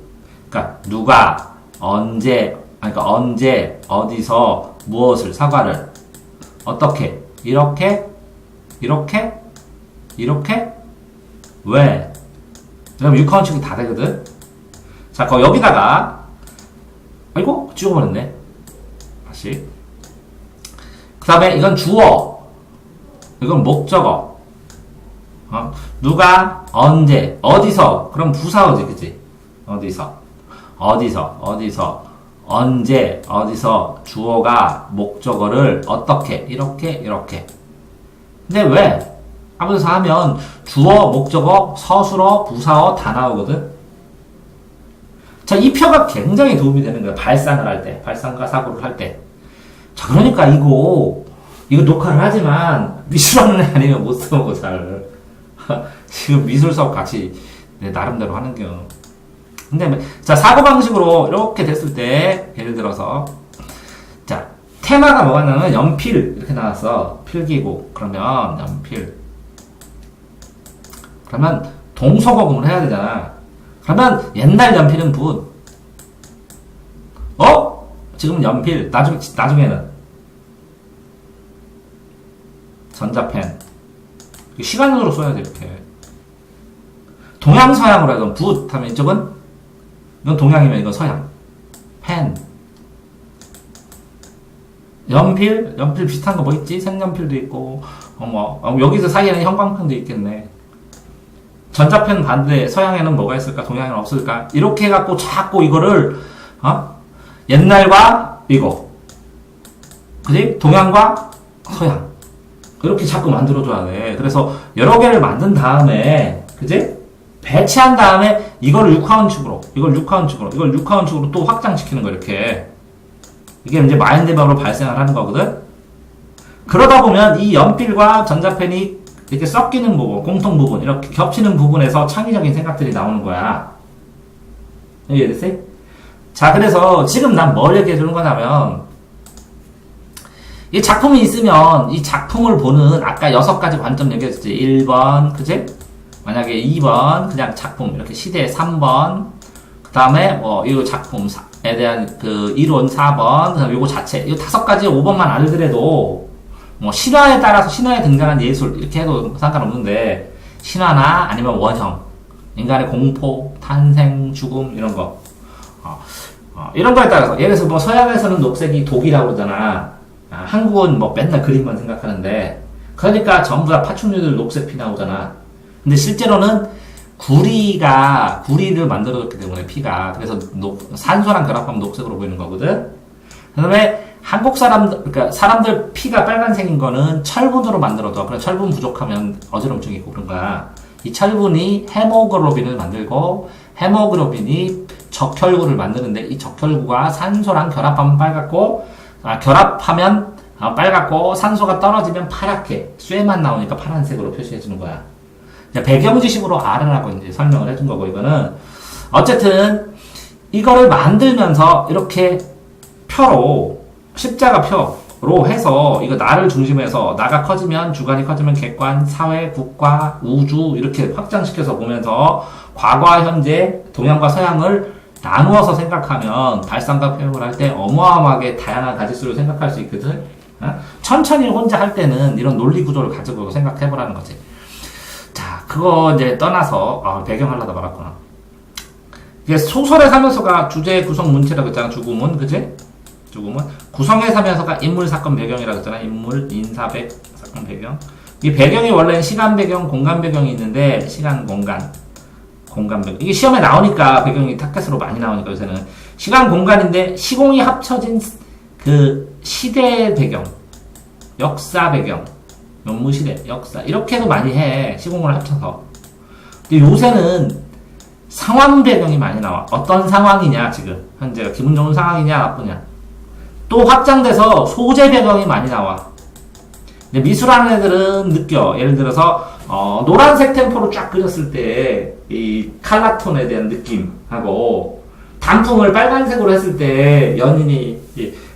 [SPEAKER 1] 그러니까 누가 언제 그러니까 언제 어디서 무엇을 사과를 어떻게 이렇게 왜? 그럼 육하원칙이 다 되거든. 자, 여기다가 아이고 찍어버렸네. 다시. 그 다음에 이건 주어, 이건 목적어. 누가, 언제, 어디서. 그럼 부사어지, 그치? 어디서, 언제, 어디서, 주어가 목적어를 어떻게, 이렇게. 근데 왜? 하면서 하면 주어, 목적어, 서술어, 부사어 다 나오거든? 자, 이 표가 굉장히 도움이 되는 거야. 발상을 할 때. 발상과 사고를 할 때. 자, 그러니까 이거 녹화를 하지만 미술하는 애 아니면 못 써먹어, 잘. 지금 미술 수업 같이 내 나름대로 하는 겨. 근데, 자, 사고방식으로 이렇게 됐을 때, 예를 들어서, 자, 테마가 뭐가 나면 연필, 이렇게 나왔어. 필기고. 그러면, 연필. 그러면, 동서고금을 해야 되잖아. 그러면, 옛날 연필은 붓. 지금은 연필. 나중에는. 전자펜. 시간으로 써야 돼, 이렇게. 동양서양으로 해서 붓 하면 이쪽은 이건 동양이면 이건 서양. 펜. 연필 비슷한 거 뭐 있지? 색연필도 있고, 여기서 사이에는 형광펜도 있겠네. 전자펜 반대, 서양에는 뭐가 있을까? 동양에는 없을까? 이렇게 해갖고 자꾸 이거를, 옛날과 이거. 그지? 동양과 서양. 이렇게 자꾸 만들어줘야 돼. 그래서 여러 개를 만든 다음에, 그지? 배치한 다음에 이걸 육하원칙으로 또 확장시키는 거 이렇게. 이게 이제 마인드맵으로 발생을 하는 거거든. 그러다 보면 이 연필과 전자펜이 이렇게 섞이는 부분, 공통 부분, 이렇게 겹치는 부분에서 창의적인 생각들이 나오는 거야. 이해됐어요? 자, 그래서 지금 난 뭘 얘기해 주는 거냐면, 이 작품이 있으면 이 작품을 보는 아까 6가지 관점 얘기했었지. 1번, 그치? 만약에 2번, 그냥 작품, 이렇게 시대 3번, 그 다음에 이 작품에 대한 그 이론 4번, 그 다음에 요거 자체, 이 5가지 5번만 알더라도, 신화에 따라서 신화에 등장한 예술, 이렇게 해도 상관없는데, 신화나 아니면 원형, 인간의 공포, 탄생, 죽음, 이런 거. 이런 거에 따라서, 예를 들어서 서양에서는 녹색이 독이라고 그러잖아. 한국은 맨날 그림만 생각하는데, 그러니까 전부 다 파충류들 녹색 피 나오잖아. 근데 실제로는 구리를 만들어줬기 때문에 피가. 그래서 산소랑 결합하면 녹색으로 보이는 거거든. 그 다음에 한국 그러니까 사람들 피가 빨간색인 거는 철분으로 만들어둬. 그래, 철분 부족하면 어지럼증이 있고 그런 거야. 이 철분이 헤모글로빈을 만들고, 헤모글로빈이 적혈구를 만드는데, 이 적혈구가 산소랑 결합하면 빨갛고, 산소가 떨어지면 파랗게, 쇠만 나오니까 파란색으로 표시해주는 거야. 배경 지식으로 알으라고 이제 설명을 해준 거고, 이거는. 어쨌든, 이거를 만들면서 이렇게 십자가 표로 해서, 이거 나를 중심해서, 나가 커지면, 주관이 커지면 객관, 사회, 국가, 우주, 이렇게 확장시켜서 보면서, 과거와 현재, 동양과 서양을 나누어서 생각하면, 발상과 표현을 할 때 어마어마하게 다양한 가짓수를 생각할 수 있거든? 천천히 혼자 할 때는 이런 논리 구조를 가지고 생각해보라는 거지. 자, 그거 이제 떠나서, 배경 하려다 말았구나. 이게 소설의 사면서가 주제 구성 문체라고 했잖아. 주구문, 그치? 주구문. 구성의 사면서가 인물 사건 배경이라고 했잖아. 인물, 인사백, 사건 배경. 이 배경이 원래는 시간 배경, 공간 배경이 있는데 시간, 공간 배경. 이게 시험에 나오니까 배경이 타겟으로 많이 나오니까 요새는 시간, 공간인데 시공이 합쳐진 그 시대 배경, 역사 배경, 연무시대, 역사 이렇게도 많이 해. 시공을 합쳐서. 근데 요새는 상황 배경이 많이 나와. 어떤 상황이냐 지금 현재가 기분 좋은 상황이냐 나쁘냐. 또 확장돼서 소재 배경이 많이 나와. 근데 미술하는 애들은 느껴. 예를 들어서 노란색 템포로 쫙 그렸을 때 이 칼라톤에 대한 느낌하고 단풍을 빨간색으로 했을 때 연인이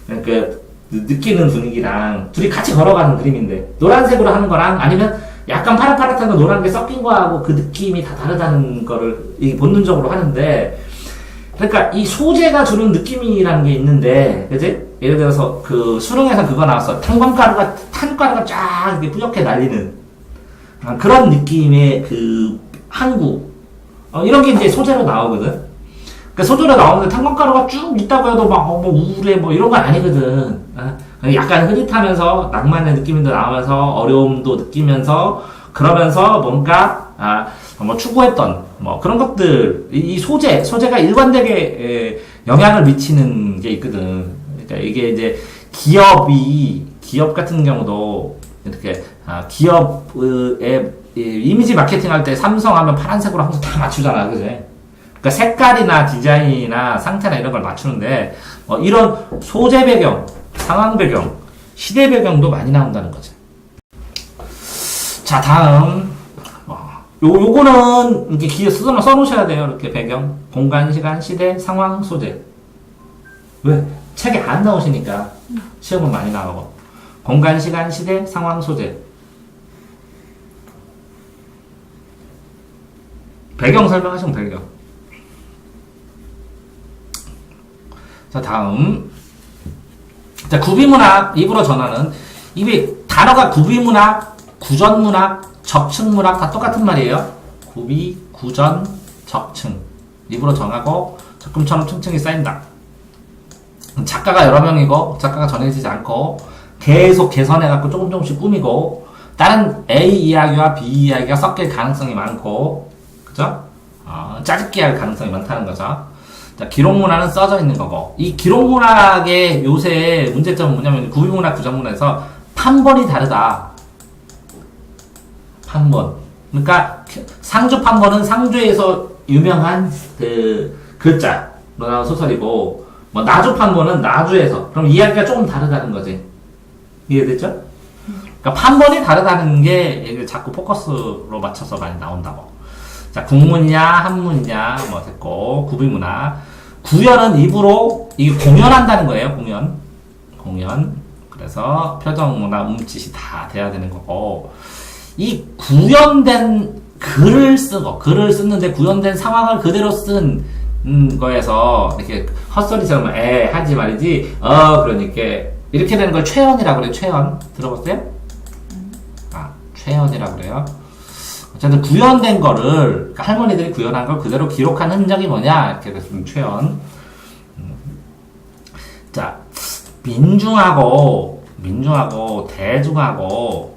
[SPEAKER 1] 그 느끼는 분위기랑 둘이 같이 걸어가는 그림인데 노란색으로 하는 거랑 아니면 약간 파릇파릇한 거 노란 게 섞인 거하고 그 느낌이 다 다르다는 거를 본능적으로 하는데, 그러니까 이 소재가 주는 느낌이라는 게 있는데, 그지? 예를 들어서 그 수능에서 그거 나왔어. 탄가루가 쫙 이렇게 뿌옇게 날리는 그런 느낌의 그 항구. 이런 게 이제 소재로 나오거든. 그러니까 소재로 나오는데 탄광가루가 쭉 있다고 해도 막 뭐 우울해 뭐 이런 건 아니거든. 약간 흐릿하면서 낭만의 느낌도 나오면서 어려움도 느끼면서 그러면서 뭔가 뭐 추구했던 뭐 그런 것들, 이 소재가 일관되게 영향을 미치는 게 있거든. 그러니까 이게 이제 기업 같은 경우도 이렇게 기업의 이미지 마케팅 할 때 삼성 하면 파란색으로 항상 다 맞추잖아, 그지? 그러니까 색깔이나 디자인이나 상태나 이런 걸 맞추는데 이런 소재 배경, 상황 배경, 시대 배경도 많이 나온다는 거지. 자, 다음 요거는 이렇게 써놓으셔야 돼요. 이렇게 배경, 공간, 시간, 시대, 상황, 소재. 왜? 책에 안 나오시니까 시험은 많이 나가고. 공간, 시간, 시대, 상황, 소재. 배경 설명하시면 배경. 자, 다음. 자, 구비문학, 입으로 전하는. 이게 단어가 구비문학, 구전문학, 적층문학 다 똑같은 말이에요. 구비, 구전, 적층. 입으로 정하고 적금처럼 층층이 쌓인다. 작가가 여러 명이고 작가가 정해지지 않고 계속 개선해갖고 조금씩 꾸미고 다른 A 이야기와 B 이야기가 섞일 가능성이 많고, 그죠? 짜깁기 할 가능성이 많다는 거죠. 자, 기록문화는 써져 있는 거고, 이 기록문학의 요새 문제점은 뭐냐면 구비문학, 구전문학에서 판본이 다르다. 판본. 그러니까 상주 판본은 상주에서 유명한 그 글자 소설이고, 뭐 나주 판본은 나주에서. 그럼 이야기가 조금 다르다는 거지. 이해됐죠? 그러니까 판본이 다르다는 게 자꾸 포커스로 맞춰서 많이 나온다고. 자, 국문이냐 한문이냐 뭐 됐고, 구비문학. 구연은 입으로 이게 공연한다는 거예요. 공연. 그래서 표정이나 몸짓이 다 돼야 되는 거고, 이 구현된 글을 쓰는데 구현된 상황을 그대로 쓴 거에서 이렇게 헛소리처럼 하지 말이지. 그러니까 이렇게 되는 걸 최연이라고 그래요. 최연 들어봤어요? 최연이라고 그래요. 어쨌든 구현된 거를, 그러니까 할머니들이 구현한 걸 그대로 기록한 흔적이 뭐냐 이렇게 됐으면 최연. 자, 민중하고 대중하고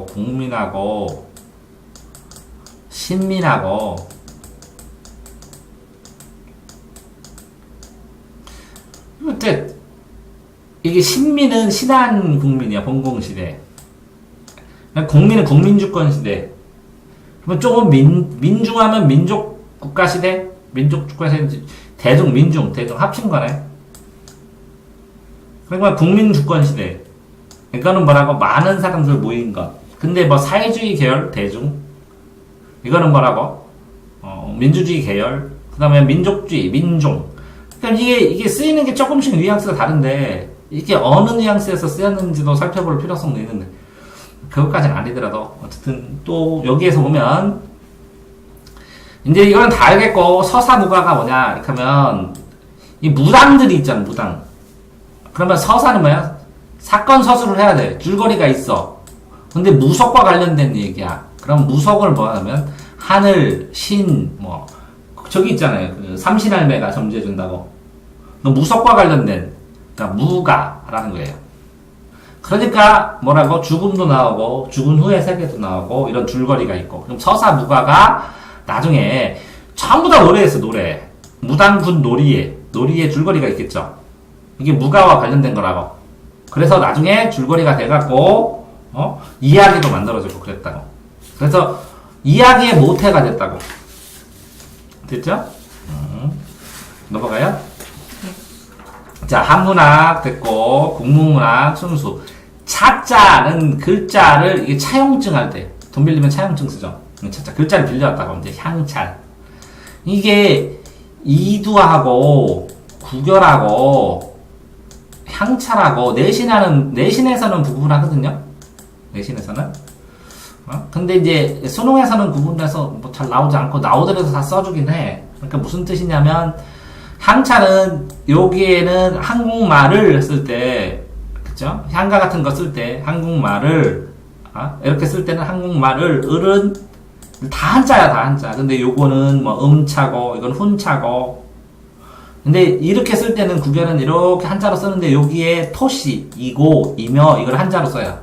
[SPEAKER 1] 국민하고 신민하고 이게 신민은 신한 국민이야. 봉공시대. 국민은 국민주권시대. 그러면 조금 민중하면 민족국가시대? 민족국가시대, 대중 합친 거네. 그러니까 국민주권시대. 이거는 뭐라고? 많은 사람들 모인 것. 근데 뭐 사회주의 계열, 대중. 이거는 뭐라고? 민주주의 계열. 그 다음에 민족주의, 민중. 그러니까 이게 쓰이는 게 조금씩 뉘앙스가 다른데, 이게 어느 뉘앙스에서 쓰였는지도 살펴볼 필요성도 있는데, 그것까지는 아니더라도, 어쨌든 또 여기에서 보면, 이제 이거는 다 알겠고, 서사무가가 뭐냐, 이렇게 하면, 이 무당들이 있잖아, 무당. 그러면 서사는 뭐야? 사건 서술을 해야 돼. 줄거리가 있어. 근데 무속과 관련된 얘기야. 그럼 무속을 뭐 하냐면, 하늘, 신, 저기 있잖아요. 그 삼신할매가 점지해준다고. 무속과 관련된, 그러니까 무가라는 거예요. 그러니까 뭐라고? 죽음도 나오고, 죽은 후의 세계도 나오고, 이런 줄거리가 있고. 그럼 서사무가가 나중에 전부 다 노래에서 노래. 무당군 놀이에 줄거리가 있겠죠. 이게 무가와 관련된 거라고. 그래서 나중에 줄거리가 돼갖고, 이야기도 만들어지고 그랬다고. 그래서 이야기의 모태가 됐다고. 됐죠? 넘어가요? 자, 한문학 됐고, 국문문학 순수. 차자는 글자를, 이게 차용증 할 때, 돈 빌리면 차용증 쓰죠. 차자, 글자를 빌려왔다고 하면 이제 향찰. 이게 이두하고, 구결하고, 향찰하고, 내신에서는 구분하거든요? 내신에서는. 근데 이제, 수능에서는 구분해서 뭐 잘 나오지 않고, 나오더라도 다 써주긴 해. 그러니까 무슨 뜻이냐면, 향찰은 여기에는 한국말을 쓸 때, 그쵸? 향가 같은 거 쓸 때 한국말을 이렇게 쓸 때는 한국말을 을은 다 한자야, 다 한자. 근데 요거는 뭐 음차고 이건 훈차고. 근데 이렇게 쓸 때는 구결은 이렇게 한자로 쓰는데 여기에 토시, 이고, 이며 이걸 한자로 써요.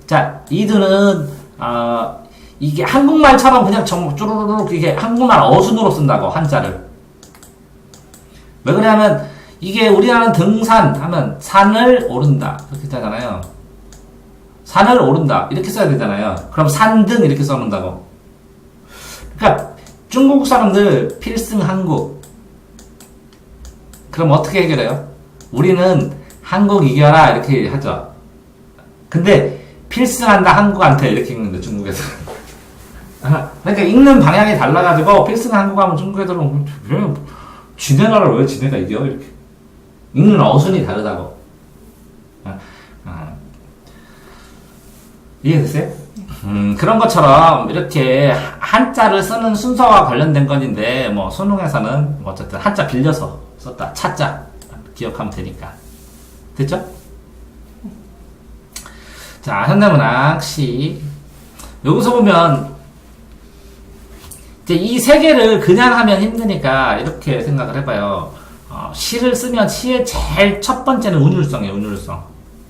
[SPEAKER 1] 자, 이두는 이게 한국말처럼 그냥 쭈루루루 이게 한국말 어순으로 쓴다고 한자를. 왜 그러냐면 이게 우리나라는 등산 하면 산을 오른다 이렇게 하잖아요. 산을 오른다 이렇게 써야 되잖아요. 그럼 산등 이렇게 써놓는다고. 그러니까 중국 사람들 필승 한국. 그럼 어떻게 해결해요? 우리는 한국 이겨라 이렇게 하죠. 근데 필승한다 한국한테 이렇게 읽는데 중국에서. 그러니까 읽는 방향이 달라가지고 필승 한국 하면 중국 애들은 왜 지네 나라를 왜 지네가 이겨? 이렇게. 읽는 어순이 다르다고. 이해됐어요? 그런 것처럼 이렇게 한자를 쓰는 순서와 관련된 건인데, 뭐, 수능에서는 어쨌든 한자 빌려서 썼다. 차자. 기억하면 되니까. 됐죠? 자, 현대문학, 시. 여기서 보면, 이제 이 세 개를 그냥 하면 힘드니까 이렇게 생각을 해봐요. 시를 쓰면 시의 제일 첫 번째는 운율성이에요, 운율성.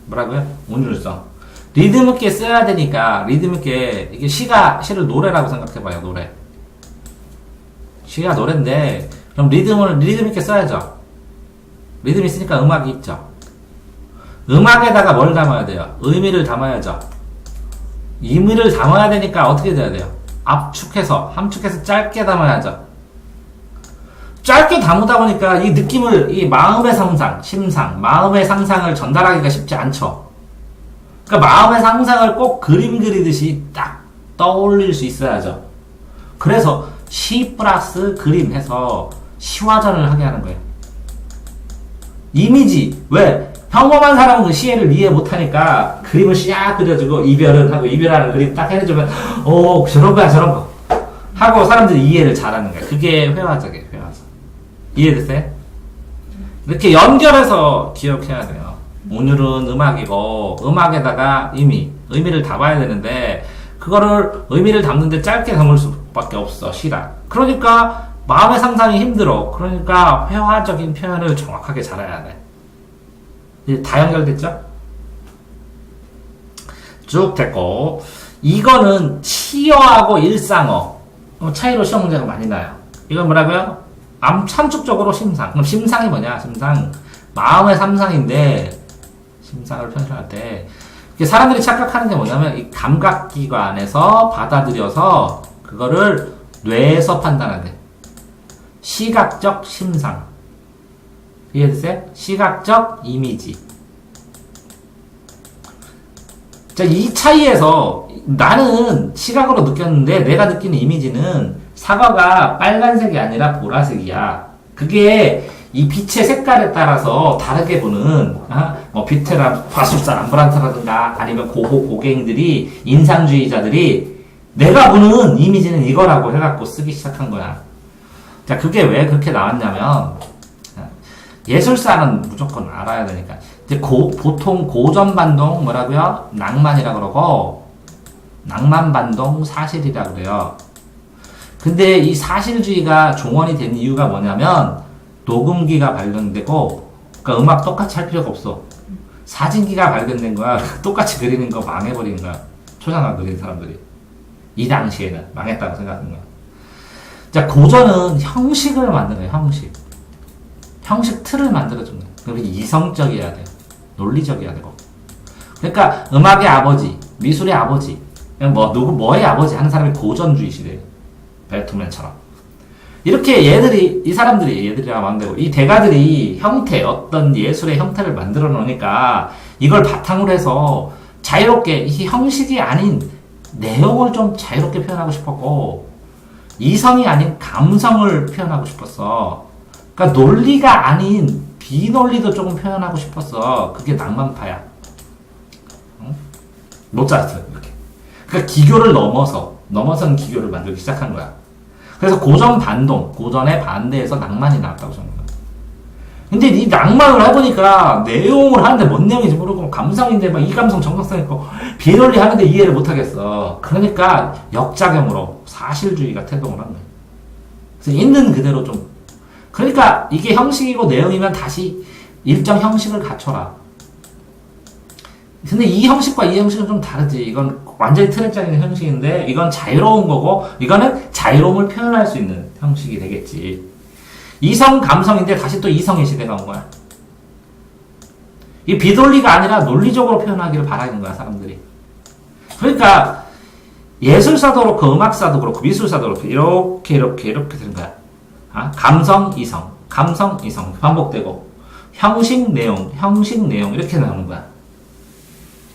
[SPEAKER 1] 뭐라고요? 운율성. 리듬 있게 써야 되니까, 리듬 있게, 이게 시를 노래라고 생각해봐요, 노래. 시가 노래인데, 그럼 리듬 있게 써야죠. 리듬 있으니까 음악이 있죠. 음악에다가 뭘 담아야 돼요? 의미를 담아야죠. 의미를 담아야 되니까 어떻게 돼야 돼요? 함축해서 짧게 담아야죠. 짧게 담으다 보니까 이 느낌을, 이 마음의 상상, 심상, 마음의 상상을 전달하기가 쉽지 않죠. 그러니까 마음의 상상을 꼭 그림 그리듯이 딱 떠올릴 수 있어야죠. 그래서 시 플러스 그림 해서 시화전을 하게 하는 거예요. 이미지, 왜? 평범한 사람은 그 시를 이해 못하니까 그림을 쫙 그려주고 이별은 하고 이별하는 그림 딱 해주면 오 저런 거야 저런 거 하고 사람들이 이해를 잘하는 거야. 그게 회화적이에요. 회화적. 이해됐어요? 이렇게 연결해서 기억해야 돼요. 운율은 음악이고 음악에다가 의미를 담아야 되는데 그거를 의미를 담는데 짧게 담을 수밖에 없어. 시라. 그러니까 마음의 상상이 힘들어. 그러니까 회화적인 표현을 정확하게 잘해야 돼. 다 연결됐죠? 쭉 됐고, 이거는 치어하고 일상어 차이로 시험 문제가 많이 나요. 이건 뭐라고요? 함축적으로 심상. 그럼 심상이 뭐냐? 심상 마음의 삼상인데 심상을 표현할 때 사람들이 착각하는 게 뭐냐면 이 감각기관에서 받아들여서 그거를 뇌에서 판단하대. 시각적 심상. 이해됐어요? 시각적 이미지. 자, 이 차이에서 나는 시각으로 느꼈는데 내가 느끼는 이미지는 사과가 빨간색이 아니라 보라색이야. 그게 이 빛의 색깔에 따라서 다르게 보는 뭐 비테라 과술사 람브란트라든가 아니면 고고갱들이 인상주의자들이 내가 보는 이미지는 이거라고 해갖고 쓰기 시작한 거야. 자, 그게 왜 그렇게 나왔냐면 예술사는 무조건 알아야 되니까. 이제 보통 고전반동 뭐라고요? 낭만이라 그러고 낭만반동 사실이라 그래요. 근데 이 사실주의가 종언이 된 이유가 뭐냐면 녹음기가 발견되고 그러니까 음악 똑같이 할 필요가 없어. 사진기가 발견된 거야. 똑같이 그리는 거 망해버리는 거야. 초상화 그리는 사람들이. 이 당시에는 망했다고 생각하는 거야. 자, 고전은 형식을 만드는 거야. 형식. 형식 틀을 만들어주는 거야. 그리고 이성적이어야 돼. 논리적이어야 되고. 그러니까 음악의 아버지, 미술의 아버지, 그냥 뭐의 아버지 하는 사람이 고전주의 시대예요. 베토벤처럼. 이렇게 이 사람들이, 얘들이라고 하면 안 되고, 이 대가들이 어떤 예술의 형태를 만들어 놓으니까, 이걸 바탕으로 해서 자유롭게, 이 형식이 아닌 내용을 좀 자유롭게 표현하고 싶었고, 이성이 아닌 감성을 표현하고 싶었어. 그러니까 논리가 아닌 비논리도 조금 표현하고 싶었어. 그게 낭만파야. 응? 모차르트, 이렇게. 그러니까 기교를 넘어선 기교를 만들기 시작한 거야. 그래서 고전 반동, 고전의 반대에서 낭만이 나왔다고 생각해요. 근데 이 낭만을 해보니까 내용을 하는데 뭔 내용인지 모르고 감성인데 막 이 감성 저 감성 있고 비논리 하는데 이해를 못하겠어. 그러니까 역작용으로 사실주의가 태동을 한 거예요. 그래서 있는 그대로 좀 그러니까 이게 형식이고 내용이면 다시 일정 형식을 갖춰라. 근데 이 형식과 이 형식은 좀 다르지. 이건 완전히 틀에 짜인 형식인데 이건 자유로운 거고 이거는 자유로움을 표현할 수 있는 형식이 되겠지. 이성 감성인데 다시 또 이성의 시대가 온 거야. 이 비논리가 아니라 논리적으로 표현하기를 바라는 거야 사람들이. 그러니까 예술사도 그렇고 음악사도 그렇고 미술사도 그렇고 이렇게 되는 거야. 감성 이성 반복되고 형식 내용 이렇게 나오는 거야.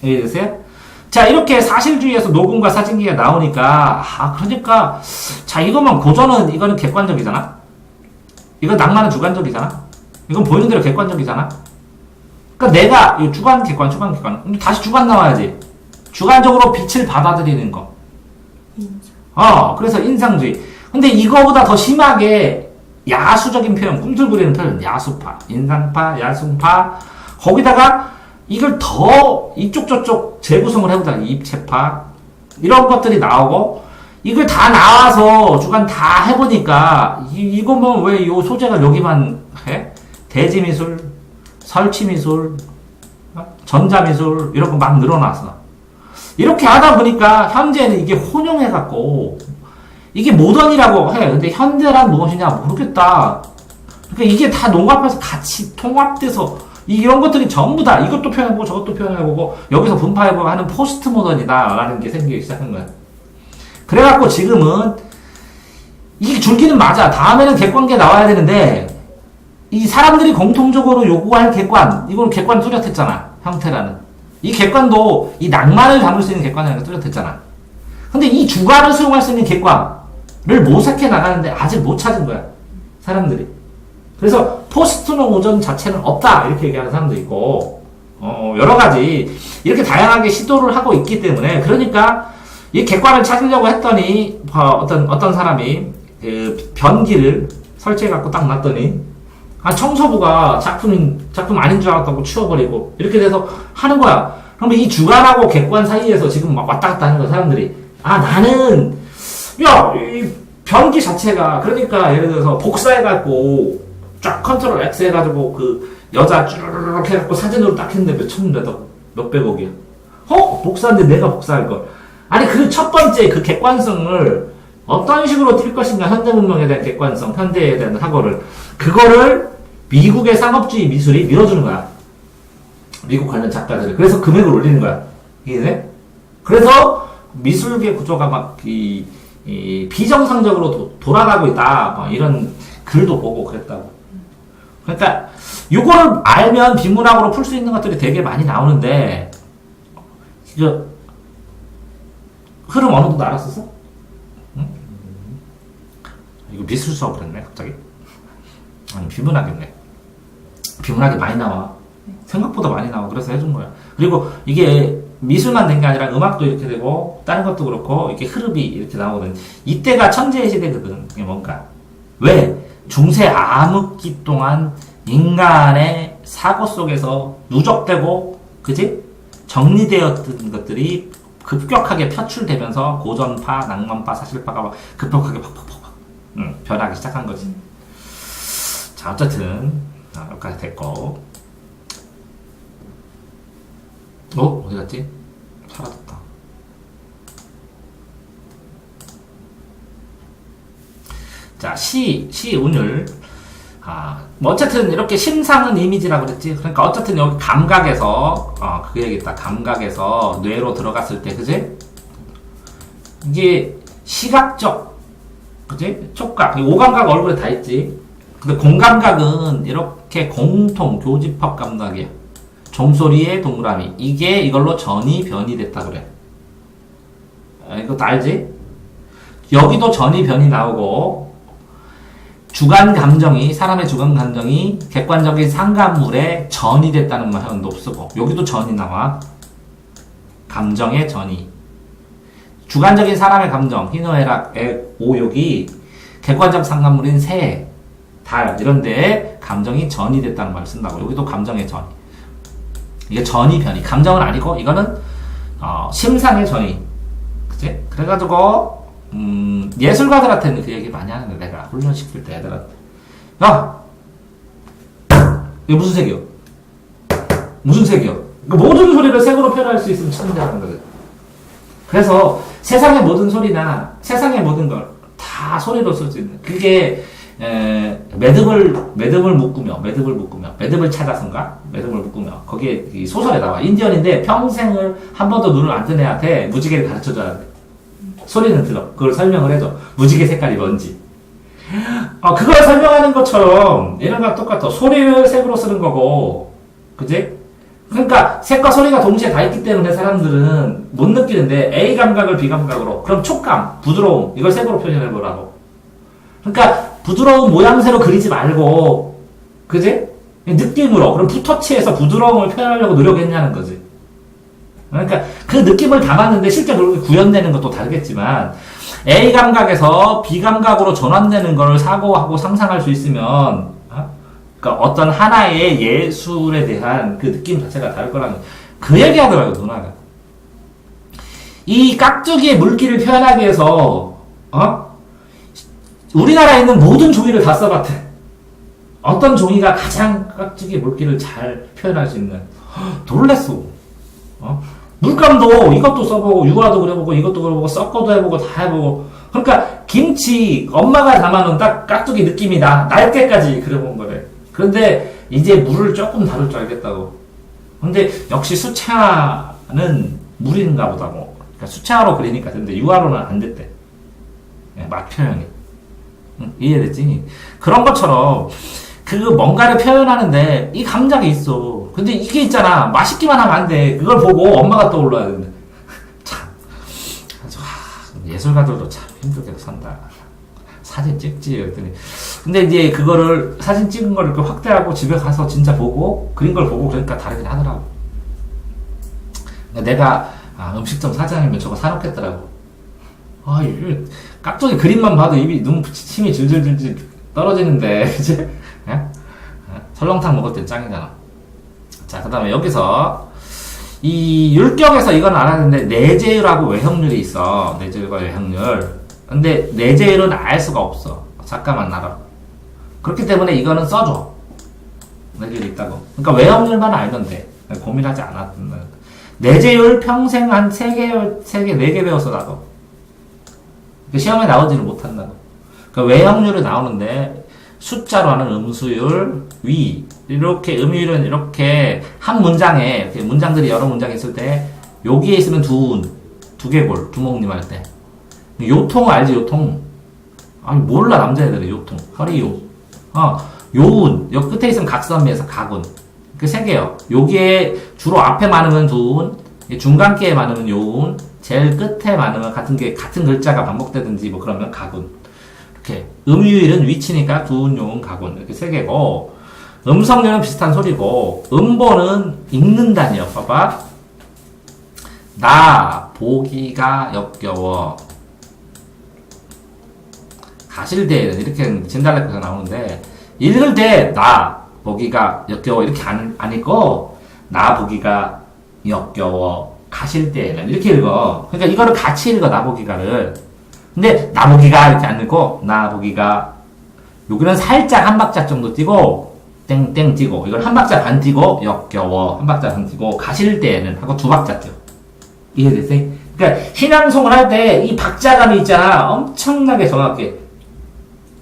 [SPEAKER 1] 이해되세요? 자, 이렇게 사실주의에서 녹음과 사진기가 나오니까, 그러니까, 자, 이거는 객관적이잖아? 이건 낭만은 주관적이잖아? 이건 보이는 대로 객관적이잖아? 그러니까 내가, 이거 주관. 근데 다시 주관 나와야지. 주관적으로 빛을 받아들이는 거. 그래서 인상주의. 근데 이거보다 더 심하게 야수적인 표현, 꿈틀거리는 표현, 야수파, 인상파, 야수파, 거기다가 이걸 더 이쪽 저쪽 재구성을 해보자. 입체파 이런 것들이 나오고 이걸 다 나와서 주간 다 해보니까 이거 뭐 왜 요 소재가 여기만 해? 대지미술, 설치미술, 전자미술 이런 거 막 늘어났어. 이렇게 하다 보니까 현재는 이게 혼용해갖고 이게 모던이라고 해. 근데 현대란 무엇이냐 모르겠다. 그러니까 이게 다 농합해서 같이 통합돼서 이런 것들이 전부 다 이것도 표현해보고 저것도 표현해보고 여기서 분파해보고 하는 포스트 모던이다라는 게 생기기 시작한 거야. 그래갖고 지금은 이게 줄기는 맞아. 다음에는 객관계 나와야 되는데 이 사람들이 공통적으로 요구할 객관, 이건 객관 뚜렷했잖아. 형태라는. 이 객관도 이 낭만을 담을 수 있는 객관이라는 게 뚜렷했잖아. 근데 이 주관을 수용할 수 있는 객관을 모색해 나가는데 아직 못 찾은 거야. 사람들이. 그래서 포스트노모전 자체는 없다 이렇게 얘기하는 사람도 있고 여러 가지 이렇게 다양하게 시도를 하고 있기 때문에 그러니까 이 객관을 찾으려고 했더니 어떤 사람이 그 변기를 설치해 갖고 딱 놨더니 청소부가 작품 아닌 줄 알았다고 치워버리고 이렇게 돼서 하는 거야. 그러면 이 주관하고 객관 사이에서 지금 막 왔다 갔다 하는 거야 사람들이. 나는 이 변기 자체가 그러니까 예를 들어서 복사해갖고 쫙 컨트롤 X 해가지고 그 여자 쭈르륵 해갖고 사진으로 딱 했는데 몇백억이야. 복사인데 내가 복사할 걸. 아니 그 첫 번째 그 객관성을 어떤 식으로 띌 것인가 현대 문명에 대한 객관성, 현대에 대한 그거를 미국의 상업주의 미술이 밀어주는 거야. 미국 관련 작가들을. 그래서 금액을 올리는 거야. 이게 그래서 미술계 구조가 막 비정상적으로 돌아가고 있다. 뭐 이런 글도 보고 그랬다고. 그러니까 이거를 알면 비문학으로 풀 수 있는 것들이 되게 많이 나오는데 이거 흐름 어느 정도 알았었어? 응? 이거 미술 수업을 했네 갑자기? 아니 비문학이네. 비문학이 많이 나와. 생각보다 많이 나와. 그래서 해준 거야. 그리고 이게 미술만 된 게 아니라 음악도 이렇게 되고 다른 것도 그렇고 이렇게 흐름이 이렇게 나오거든. 이때가 천재의 시대거든. 이게 뭔가 왜? 중세 암흑기 동안 인간의 사고 속에서 누적되고 그지? 정리되었던 것들이 급격하게 표출되면서 고전파, 낭만파, 사실파가 막 급격하게 팍팍팍 변하기 시작한 거지. 자, 어쨌든 여기까지 됐고. 어디 갔지? 사라졌다. 자, 시 운율. 뭐 어쨌든 이렇게 심상은 이미지라고 그랬지. 그러니까 어쨌든 여기 감각에서 그 얘기다. 감각에서 뇌로 들어갔을 때, 그지? 이게 시각적, 그지? 촉각, 오감각 얼굴에 다 있지. 근데 공감각은 이렇게 공통 교집합 감각이야. 종소리의 동그라미. 이게 이걸로 전이 변이 됐다 그래. 이것도 알지? 여기도 전이 변이 나오고, 주관 감정이, 사람의 주관 감정이 객관적인 상관물에 전이 됐다는 말은 없고, 여기도 전이 나와. 감정의 전이. 주관적인 사람의 감정, 희노애락의 오욕이 객관적 상관물인 새, 달, 이런 데에 감정이 전이 됐다는 말을 쓴다고. 여기도 감정의 전이. 이게 전이 변이. 감정은 아니고, 이거는, 심상의 전이. 그치? 그래가지고, 예술가들한테는 그 얘기 많이 하는데, 내가 훈련시킬 때 애들한테. 야! 이거 무슨 색이요? 무슨 색이요? 그 모든 소리를 색으로 표현할 수 있으면 천재라는 거거든. 그래서 세상의 모든 소리나 세상의 모든 걸 다 소리로 쓸 수 있는. 그게, 매듭을 묶으며, 매듭을 찾아서인가? 매듭을 묶으며. 거기에 이 소설에 나와. 인디언인데 평생을 한 번도 눈을 안 뜬 애한테 무지개를 가르쳐줘야 돼. 소리는 들어. 그걸 설명을 해줘. 무지개 색깔이 뭔지. 그걸 설명하는 것처럼 이런 거랑 똑같아. 소리를 색으로 쓰는 거고. 그지? 그러니까 색과 소리가 동시에 다 있기 때문에 사람들은 못 느끼는데 A 감각을 B 감각으로. 그럼 촉감, 부드러움 이걸 색으로 표현해 보라고. 그러니까 부드러운 모양새로 그리지 말고, 그지? 느낌으로. 그럼 붓터치해서 부드러움을 표현하려고 노력했냐는 거지. 그러니까 그 느낌을 담았는데 실제 그렇게 구현되는 것도 다르겠지만 A 감각에서 B 감각으로 전환되는 걸 사고하고 상상할 수 있으면 그러니까 어떤 하나의 예술에 대한 그 느낌 자체가 다를 거라는 그 얘기하더라고요, 누나가. 이 깍두기의 물기를 표현하기 위해서 우리나라에 있는 모든 종이를 다 써봤대. 어떤 종이가 가장 깍두기의 물기를 잘 표현할 수 있는. 놀랬어. 물감도 이것도 써보고 유화도 그려보고 이것도 그려보고 섞어도 해보고 다 해보고. 그러니까 김치 엄마가 담아놓은 딱 깍두기 느낌이 날 때까지 그려본 거래. 그런데 이제 물을 조금 다룰 줄 알겠다고. 근데 역시 수채화는 물인가 보다고. 그러니까 수채화로 그리니까 근데 유화로는 안 됐대. 맛 표현이. 이해됐지? 그런 것처럼 그 뭔가를 표현하는데 이 감각이 있어. 근데 이게 있잖아. 맛있기만 하면 안 돼. 그걸 보고 엄마가 떠올라야 되는데. 참. 예술가들도 참 힘들게 산다. 사진 찍지. 그랬더니. 근데 이제 그거를, 사진 찍은 걸 이렇게 확대하고 집에 가서 진짜 보고, 그린 걸 보고 그러니까 다르긴 하더라고. 내가, 음식점 사장이면 저거 사놓겠더라고. 이거, 깍두기 그림만 봐도 침이 질질질질 떨어지는데, 그치? 설렁탕 먹을 땐 짱이잖아. 자, 그 다음에 여기서, 이 율격에서 이건 알아야 되는데, 내재율하고 외형률이 있어. 내재율과 외형률. 근데 내재율은 알 수가 없어. 잠깐만 알아. 그렇기 때문에 이거는 써줘. 내재율이 있다고. 그러니까 외형률만 알면 돼. 고민하지 않았던. 내재율 평생 한 3개, 4개 배웠어, 나도. 시험에 나오지를 못한다고. 그러니까 외형률이 나오는데, 숫자로 하는 음수율, 위. 이렇게, 음유율은 이렇게, 한 문장에, 이렇게 문장들이 여러 문장이 있을 때, 여기에 있으면 두개골, 두목님 할 때. 요통 알지, 요통? 아니, 몰라, 남자애들은 요통. 허리요. 요운. 요 끝에 있으면 각선미에서 각운. 그 3개요. 여기에 주로 앞에 많으면 두운, 중간계에 많으면 요운, 제일 끝에 많으면 같은 글자가 반복되든지 뭐 그러면 각운. 이렇게. 음유율은 위치니까 두운, 요운, 각운. 이렇게 3개고, 음성률은 비슷한 소리고, 음보는 읽는다니요. 봐봐. 나, 보기가 역겨워. 가실대에는 이렇게 진달래가 나오는데, 읽을 때, 나, 보기가 역겨워. 이렇게 안 읽고, 나 보기가 역겨워. 가실 때에는 이렇게 읽어. 그러니까 이거를 같이 읽어, 나보기가를. 근데 나보기가 이렇게 안 읽고 나보기가. 여기는 살짝 한 박자 정도 띄고 땡땡 띄고, 이걸 한 박자 반 띄고 역겨워 한 박자 반 띄고, 가실 때에는 하고 두 박자 띄고. 이해됐어요? 그러니까 희낭송을 할 때 이 박자감이 있잖아. 엄청나게 정확해.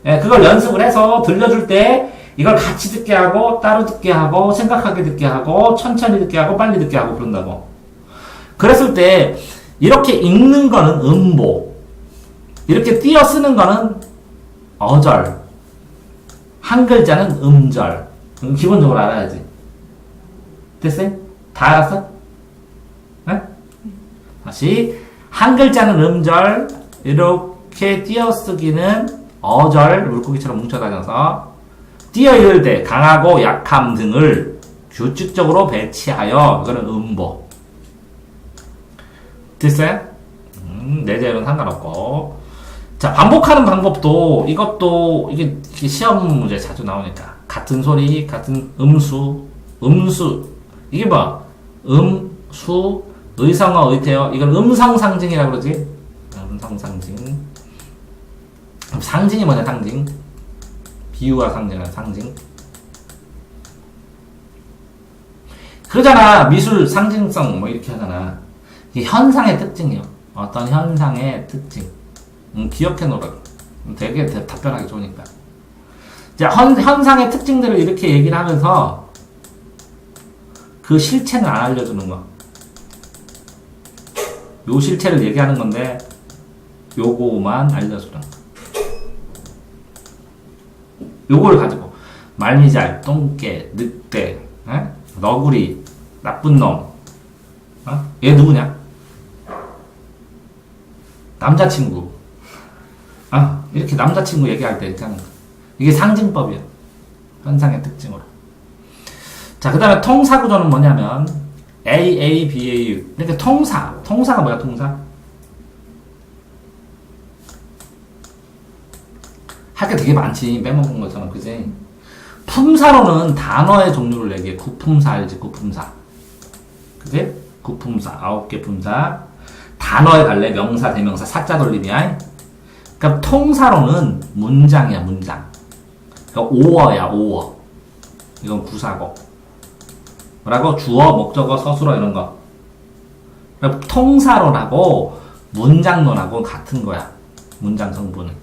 [SPEAKER 1] 예, 그걸 연습을 해서 들려줄 때 이걸 같이 듣게 하고 따로 듣게 하고 생각하게 듣게 하고 천천히 듣게 하고 빨리 듣게 하고 그런다고. 그랬을 때 이렇게 읽는 거는 음보, 이렇게 띄어 쓰는 거는 어절, 한 글자는 음절. 기본적으로 알아야지. 됐어요? 다 알았어? 네? 다시 한 글자는 음절, 이렇게 띄어쓰기는 어절, 물고기처럼 뭉쳐다녀서 띄어 읽을 때 강하고 약함 등을 규칙적으로 배치하여, 이거는 음보. 됐어요? 내재는 상관없고. 자, 반복하는 방법도, 이것도 이게 시험 문제 자주 나오니까 같은 소리, 같은 음수, 이게 뭐 음수, 의성어, 의태어, 이걸 음성상징이라고 그러지? 음성상징. 상징이 뭐냐, 상징. 비유와 상징은 상징. 그러잖아. 미술 상징성 뭐 이렇게 하잖아. 이게 현상의 특징이요. 어떤 현상의 특징. 기억해 놓으라고. 되게 답변하기 좋으니까. 자, 현상의 특징들을 이렇게 얘기를 하면서 그 실체는 안 알려주는 거. 요 실체를 얘기하는 건데 요거만 알려주는 거. 요걸 가지고 말미잘, 똥개, 늑대, 너구리, 나쁜 놈, 얘 누구냐? 남자친구. 이렇게 남자친구 얘기할 때 이렇게 하는 거. 이게 상징법이야. 현상의 특징으로. 자, 그 다음에 통사 구조는 뭐냐면 A, B, A. 이렇게 통사가 뭐야, 통사? 할 게 되게 많지. 빼먹은 것처럼, 그지? 품사로는 단어의 종류를 얘기해. 구품사 알지? 구품사. 그지? 구품사. 9개 품사. 단어에 갈래? 명사, 대명사, 사자 돌림이야. 그러니까 통사로는 문장이야, 문장. 그러니까 오어야, 오어. 이건 구사고. 뭐라고? 주어, 목적어, 서술어 이런 거. 그러니까 통사로라고 문장론하고 같은 거야. 문장 성분은.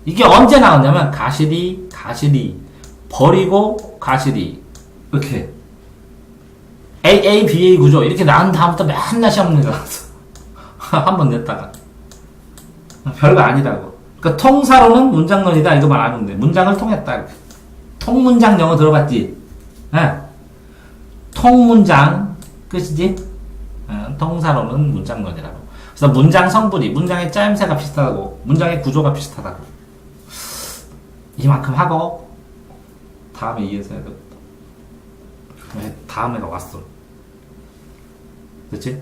[SPEAKER 1] 이게 언제 나왔냐면 가시리, 버리고 가시리. 이렇게 A, B, A 구조 이렇게 나온 다음부터 맨날 시험 문제 나왔어. 한 번 냈다가 별거 아니라고. 그러니까 통사로는 문장론이다 이거만 아는 돼. 문장을 통했다 이렇게. 통문장 영어 들어봤지? 통문장 끝이지? 통사로는 문장론이라고. 그래서 문장 성분이, 문장의 짜임새가 비슷하다고, 문장의 구조가 비슷하다고. 이만큼 하고 다음에 이어서 해야 돼. 왜 다음에가 왔어? 그치?